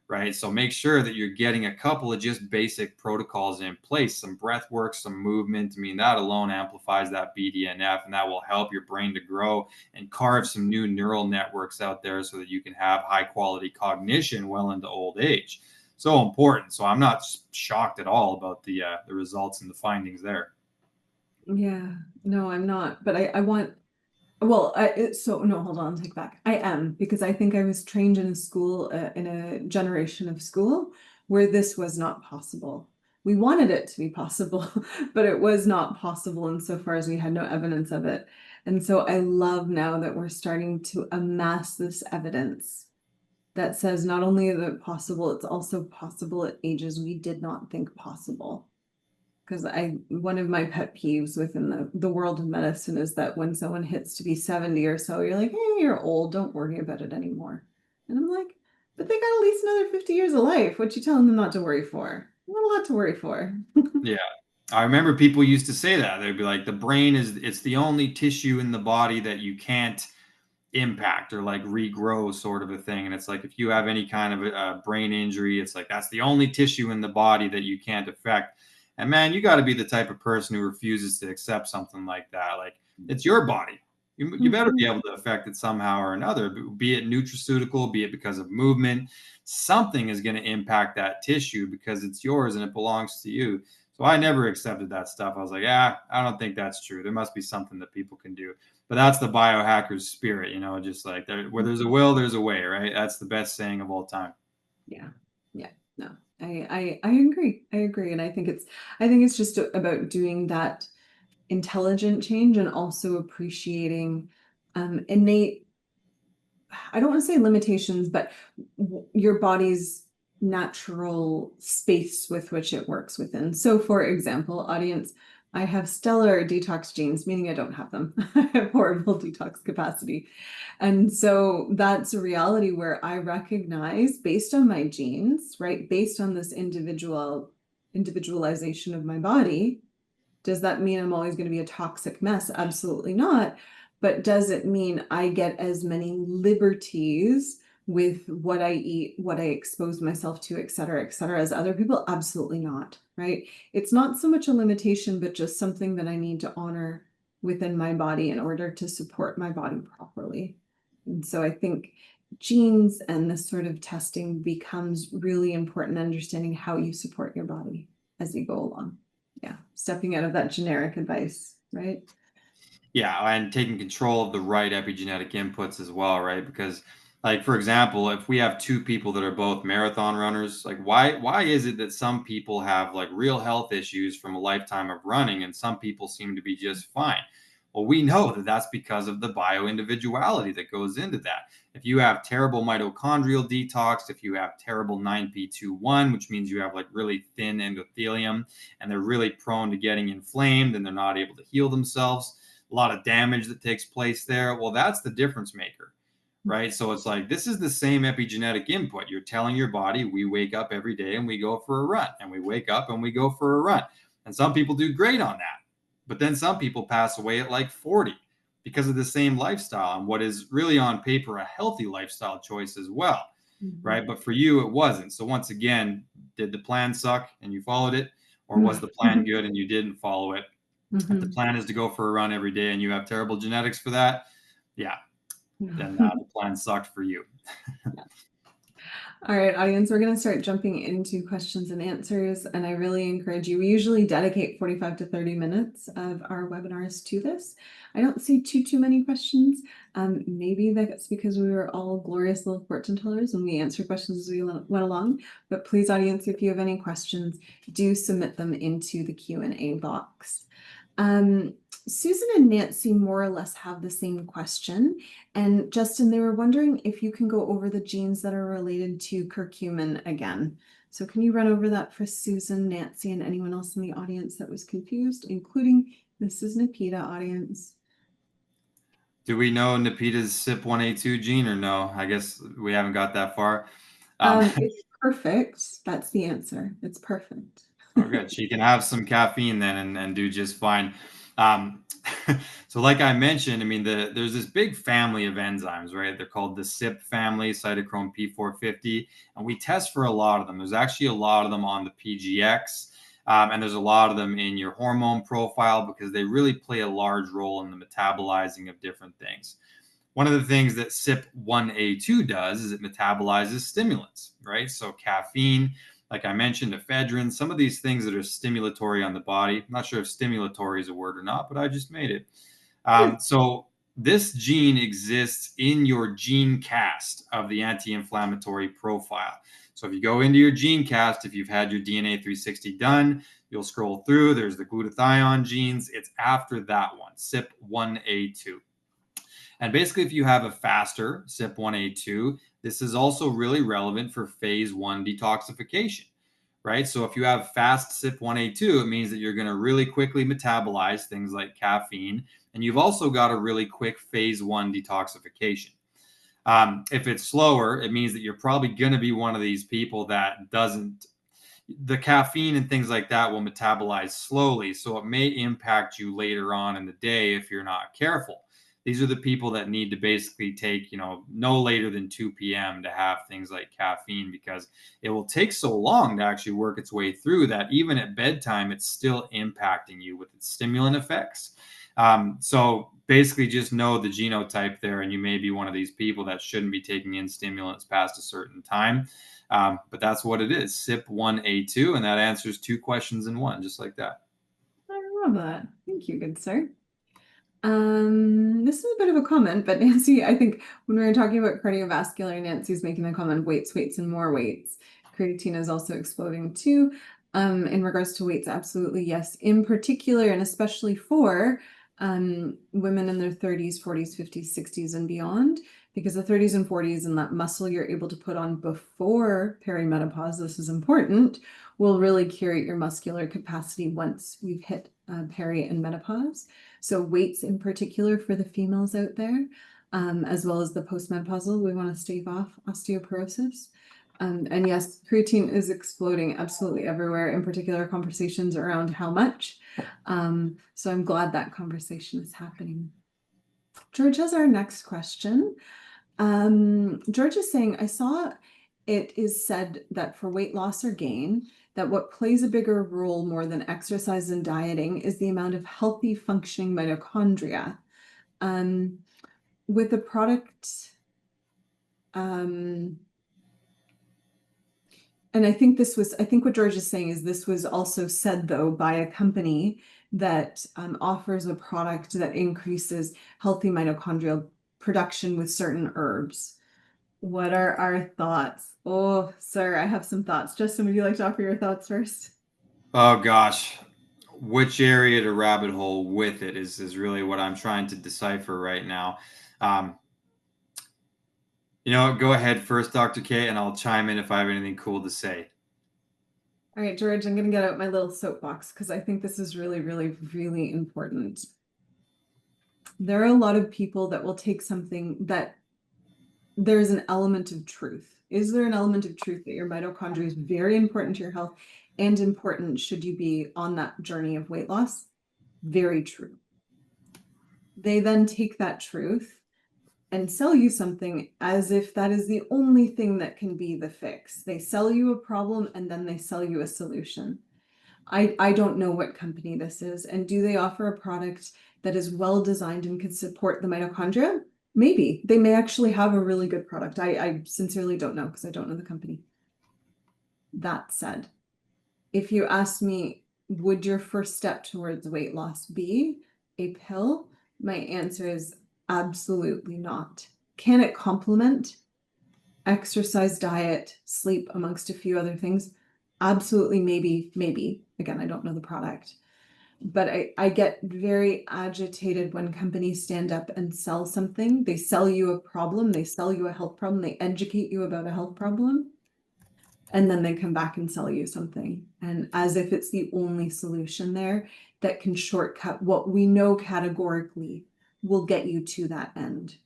Right. So make sure that you're getting a couple of just basic protocols in place, some breath work, some movement. I mean, that alone amplifies that BDNF and that will help your brain to grow and carve some new neural networks out there so that you can have high quality cognition well into old age. So important. So I'm not shocked at all about the results and the findings there. Yeah, no, I'm not, but I want, well, no, hold on, take back. I am, because I think I was trained in a school, in a generation of school where this was not possible. We wanted it to be possible, but it was not possible insofar as we had no evidence of it. And so I love now that we're starting to amass this evidence that says not only is it possible, it's also possible at ages we did not think possible. Because one of my pet peeves within the world of medicine is that when someone hits to be 70 or so, you're like, hey, you're old, don't worry about it anymore. And I'm like, but they got at least another 50 years of life. What you telling them not to worry for? Not a lot to worry for. Yeah. I remember people used to say that. They'd be like, the brain it's the only tissue in the body that you can't impact or like regrow, sort of a thing. And it's like, if you have any kind of a brain injury, it's like, that's the only tissue in the body that you can't affect. And man, you got to be the type of person who refuses to accept something like that. Like, it's your body. You better be able to affect it somehow or another, be it nutraceutical, be it because of movement. Something is going to impact that tissue because it's yours and it belongs to you. So I never accepted that stuff. I was like, I don't think that's true. There must be something that people can do. But that's the biohacker's spirit, just like where there's a will, there's a way, right? That's the best saying of all time. Yeah. Yeah. No, I agree. I agree. And I think it's just about doing that intelligent change and also appreciating innate, I don't want to say limitations, but your body's natural space with which it works within. So for example, audience, I have stellar detox genes, meaning I don't have them. I have horrible detox capacity. And so that's a reality where I recognize, based on my genes, right, based on this individualization of my body, does that mean I'm always going to be a toxic mess? Absolutely not. But does it mean I get as many liberties with what I eat, what I expose myself to, et cetera, as other people? Absolutely not, right? It's not so much a limitation, but just something that I need to honor within my body in order to support my body properly. And so I think genes and this sort of testing becomes really important, understanding how you support your body as you go along. Yeah, stepping out of that generic advice, right? Yeah, and taking control of the right epigenetic inputs as well, right? Because, like, for example, if we have two people that are both marathon runners, like why is it that some people have like real health issues from a lifetime of running and some people seem to be just fine? Well, we know that that's because of the bioindividuality that goes into that. If you have terrible mitochondrial detox, if you have terrible 9p21, which means you have like really thin endothelium and they're really prone to getting inflamed and they're not able to heal themselves, a lot of damage that takes place there. Well, that's the difference maker, right? So it's like, this is the same epigenetic input. You're telling your body, we wake up every day and we go for a run, and we wake up and we go for a run. And some people do great on that. But then some people pass away at like 40 because of the same lifestyle and what is really on paper a healthy lifestyle choice as well, right? But for you, it wasn't. So once again, did the plan suck and you followed it? Or was the plan good and you didn't follow it? If the plan is to go for a run every day and you have terrible genetics for that, yeah, then the plan sucked for you. All right, audience, we're going to start jumping into questions and answers, and I really encourage you. We usually dedicate 45 to 30 minutes of our webinars to this. I don't see too many questions. Maybe that's because we were all glorious little fortune tellers and we answered questions as we went along. But please, audience, if you have any questions, do submit them into the Q&A box. Susan and Nancy more or less have the same question. And Justin, they were wondering if you can go over the genes that are related to curcumin again. So can you run over that for Susan, Nancy, and anyone else in the audience that was confused, including this is Nepeta audience? Do we know Nepeta's CYP1A2 gene or no? I guess we haven't got that far. It's perfect. That's the answer. It's perfect. Oh, good. She can have some caffeine then and do just fine. So like I mentioned, I mean, there's this big family of enzymes, right? They're called the CYP family, cytochrome P450, and we test for a lot of them. There's actually a lot of them on the PGX, and there's a lot of them in your hormone profile because they really play a large role in the metabolizing of different things. One of the things that CYP1A2 does is it metabolizes stimulants, right? So caffeine, like I mentioned, ephedrine, some of these things that are stimulatory on the body. I'm not sure if stimulatory is a word or not, but I just made it. So this gene exists in your gene cast of the anti-inflammatory profile. So if you go into your gene cast, if you've had your DNA 360 done, you'll scroll through. There's the glutathione genes. It's after that one, CYP1A2. And basically, if you have a faster CYP1A2, this is also really relevant for phase 1 detoxification, right? So if you have fast CYP1A2, it means that you're going to really quickly metabolize things like caffeine, and you've also got a really quick phase 1 detoxification. If it's slower, it means that you're probably going to be one of these people that doesn't, the caffeine and things like that will metabolize slowly. So it may impact you later on in the day if you're not careful. These are the people that need to basically take, no later than 2 p.m. to have things like caffeine because it will take so long to actually work its way through that even at bedtime, it's still impacting you with its stimulant effects. So basically just know the genotype there, and you may be one of these people that shouldn't be taking in stimulants past a certain time. But that's what it is, CYP1A2, and that answers 2 questions in one, just like that. I love that. Thank you, good sir. This is a bit of a comment, but Nancy, I think when we were talking about cardiovascular, Nancy's making the comment, weights, and more weights. Creatine is also exploding too. In regards to weights, absolutely, yes. In particular, and especially for women in their 30s, 40s, 50s, 60s, and beyond, because the 30s and 40s and that muscle you're able to put on before perimenopause, this is important, will really curate your muscular capacity once we've hit peri and menopause. So weights in particular for the females out there, as well as the postmenopausal, we want to stave off osteoporosis. And yes, creatine is exploding absolutely everywhere, in particular conversations around how much. So I'm glad that conversation is happening. George has our next question. George is saying, I saw it is said that for weight loss or gain, that what plays a bigger role more than exercise and dieting is the amount of healthy functioning mitochondria. With the product, and I think what George is saying is this was also said though by a company that offers a product that increases healthy mitochondrial production with certain herbs. What are our thoughts? Oh, sir, I have some thoughts. Justin, would you like to offer your thoughts first? Oh gosh, which area to rabbit hole with it is really what I'm trying to decipher right now. Go ahead first, Dr. K, and I'll chime in if I have anything cool to say. All right, George, I'm going to get out my little soapbox because I think this is really, really, really important. There are a lot of people that will take something that there's an element of truth. Is there an element of truth that your mitochondria is very important to your health and important should you be on that journey of weight loss? very true. They then take that truth and sell you something as if that is the only thing that can be the fix. They sell you a problem and then they sell you a solution. I don't know what company this is, and do they offer a product that is well designed and can support the mitochondria? Maybe. They may actually have a really good product. I sincerely don't know because I don't know the company. That said, if you ask me, would your first step towards weight loss be a pill? My answer is absolutely not. Can it complement exercise, diet, sleep, amongst a few other things? Absolutely, maybe, maybe. Again, I don't know the product. But I get very agitated when companies stand up and sell something. They sell you a problem, they sell you a health problem, they educate you about a health problem, and then they come back and sell you something. And as if it's the only solution there that can shortcut what we know categorically will get you to that end.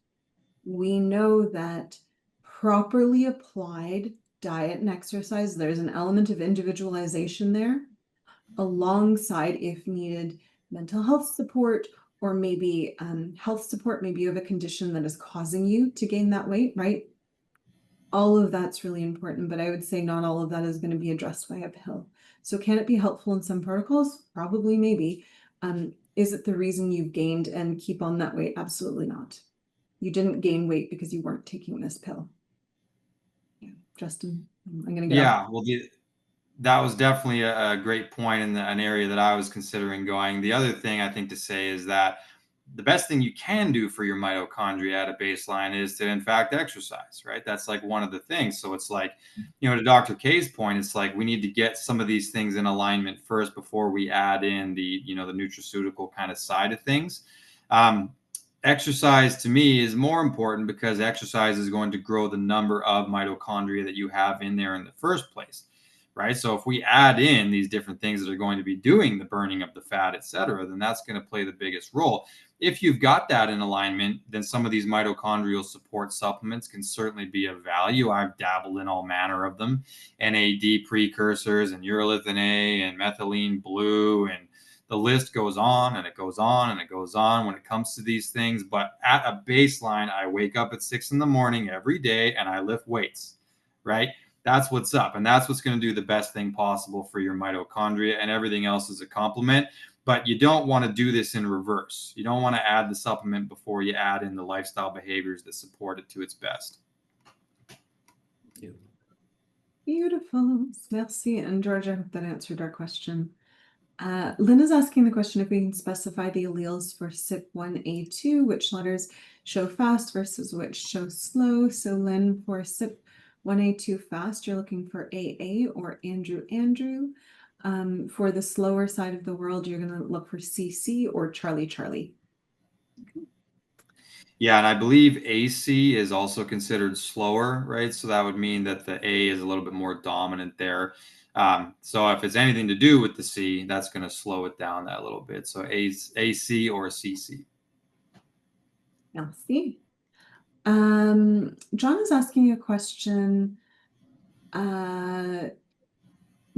We know that properly applied diet and exercise, there's an element of individualization there, alongside, if needed, mental health support, or maybe health support. Maybe you have a condition that is causing you to gain that weight, right? All of that's really important, but I would say not all of that is going to be addressed by a pill. So can it be helpful in some protocols? Probably, maybe. Is it the reason you've gained and keep on that weight? Absolutely not. You didn't gain weight because you weren't taking this pill. Yeah, Justin, I'm going to get off. Well, that was definitely a great point in an area that I was considering going. The other thing I think to say is that the best thing you can do for your mitochondria at a baseline is to, in fact, exercise, right? That's like one of the things. So it's like, to Dr. K's point, it's like we need to get some of these things in alignment first before we add in the nutraceutical kind of side of things. Exercise to me is more important because exercise is going to grow the number of mitochondria that you have in there in the first place. Right. So if we add in these different things that are going to be doing the burning of the fat, et cetera, then that's going to play the biggest role. If you've got that in alignment, then some of these mitochondrial support supplements can certainly be of value. I've dabbled in all manner of them, NAD precursors and urolithin A and methylene blue, and the list goes on and it goes on and it goes on when it comes to these things. But at a baseline, I wake up at 6 a.m. every day and I lift weights, right? That's what's up. And that's what's going to do the best thing possible for your mitochondria, and everything else is a complement. But you don't want to do this in reverse. You don't want to add the supplement before you add in the lifestyle behaviors that support it to its best. Beautiful. Merci. And George, I hope that answered our question. Lynn is asking the question if we can specify the alleles for CYP1A2, which letters show fast versus which show slow. So Lynn, for CYP1A2 fast, you're looking for AA or Andrew. For the slower side of the world, you're going to look for CC or Charlie. Okay. Yeah, and I believe AC is also considered slower, right? So that would mean that the A is a little bit more dominant there. So if it's anything to do with the C, that's going to slow it down that little bit. So AC or CC. Merci. John is asking a question.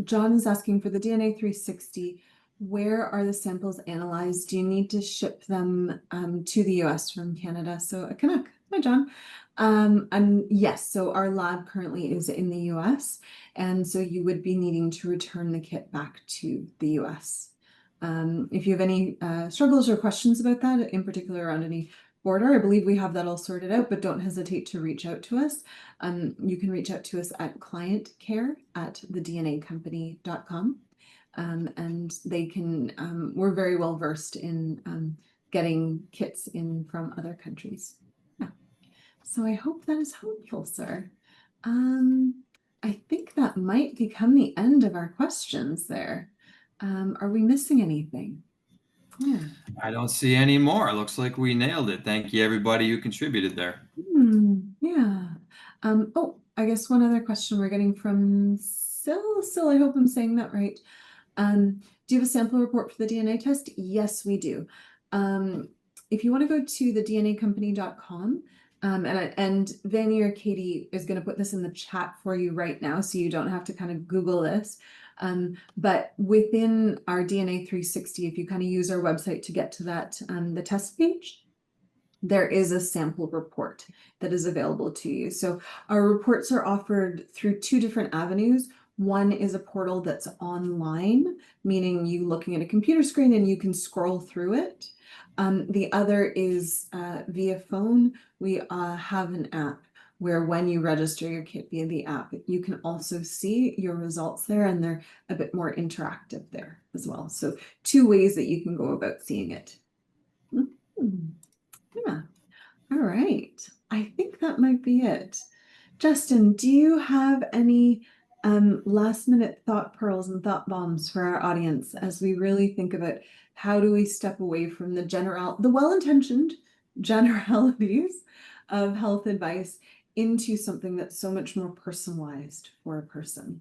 John is asking, for the DNA 360, where are the samples analyzed? Do you need to ship them to the US from Canada? So a Canuck. Hi, John. And yes, so our lab currently is in the US, and so you would be needing to return the kit back to the US. If you have any struggles or questions about that, in particular around any border, I believe we have that all sorted out, but don't hesitate to reach out to us. You can reach out to us at clientcare@thednacompany.com. And they can, we're very well versed in getting kits in from other countries. Yeah. So I hope that is helpful, sir. I think that might become the end of our questions there. Are we missing anything? Yeah. I don't see any more. It looks like we nailed it. Thank you, everybody who contributed there. Yeah. Oh, I guess one other question we're getting from Sil. I hope I'm saying that right. Do you have a sample report for the DNA test? Yes, we do. If you want to go to the DNAcompany.com, And Vanny or Katie is going to put this in the chat for you right now, so you don't have to kind of Google this. But within our DNA 360, if you kind of use our website to get to that, the test page, there is a sample report that is available to you. So our reports are offered through two different avenues. One is a portal that's online, meaning you looking at a computer screen and you can scroll through it. The other is via phone. We have an app where when you register your kit via the app, you can also see your results there, and they're a bit more interactive there as well. So two ways that you can go about seeing it. Yeah. All right. I think that might be it. Justin, do you have any last minute thought pearls and thought bombs for our audience as we really think about how do we step away from the well-intentioned generalities of health advice into something that's so much more personalized for a person?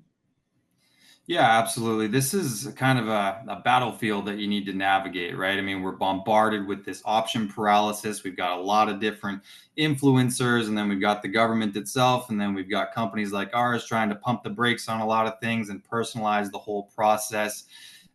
Yeah, absolutely. This is kind of a battlefield that you need to navigate, right? I mean, we're bombarded with this option paralysis. We've got a lot of different influencers, and then we've got the government itself, and then we've got companies like ours trying to pump the brakes on a lot of things and personalize the whole process.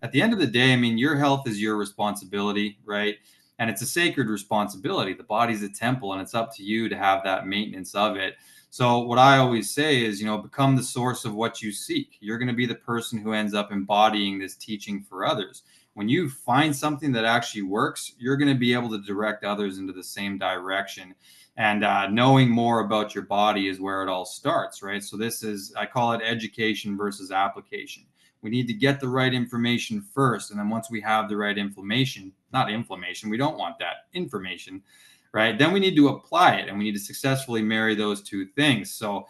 At the end of the day, I mean, your health is your responsibility, right? And it's a sacred responsibility. The body's a temple, and it's up to you to have that maintenance of it. So what I always say is, become the source of what you seek. You're going to be the person who ends up embodying this teaching for others. When you find something that actually works, you're going to be able to direct others into the same direction. And knowing more about your body is where it all starts, right? So I call it education versus application. We need to get the right information first. And then once we have the right not inflammation, we don't want that information, right? Then we need to apply it, and we need to successfully marry those two things. So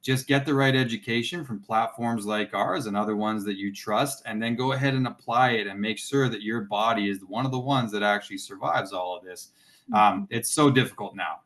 just get the right education from platforms like ours and other ones that you trust, and then go ahead and apply it and make sure that your body is one of the ones that actually survives all of this. It's so difficult now.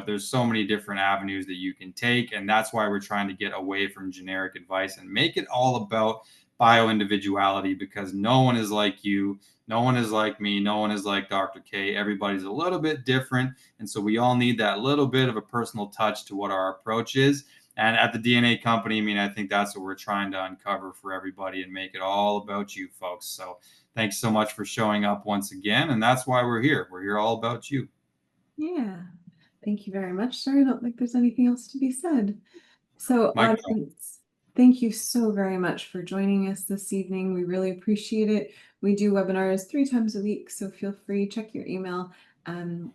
There's so many different avenues that you can take, and that's why we're trying to get away from generic advice and make it all about bioindividuality, because no one is like you. No one is like me. No one is like Dr. K. Everybody's a little bit different. And so we all need that little bit of a personal touch to what our approach is. And at the DNA company, I mean, I think that's what we're trying to uncover for everybody and make it all about you folks. So thanks so much for showing up once again. And that's why we're here. We're here all about you. Yeah. Thank you very much, sir. I don't think there's anything else to be said. So, Mike. audience, thank you so very much for joining us this evening. We really appreciate it. We do webinars 3 times a week, so feel free, check your email.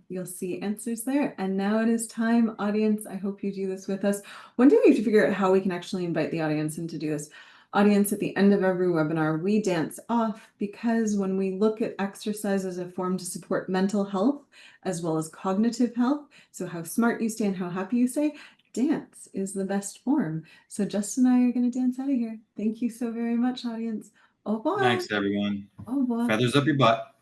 You'll see answers there. And now it is time, audience. I hope you do this with us. One day we have to figure out how we can actually invite the audience in to do this. Audience, at the end of every webinar, we dance off, because when we look at exercise as a form to support mental health as well as cognitive health, so how smart you stay and how happy you stay, dance is the best form. So Justin and I are going to dance out of here. Thank you so very much, audience. Au revoir. Thanks, everyone. Au revoir. Feathers up your butt.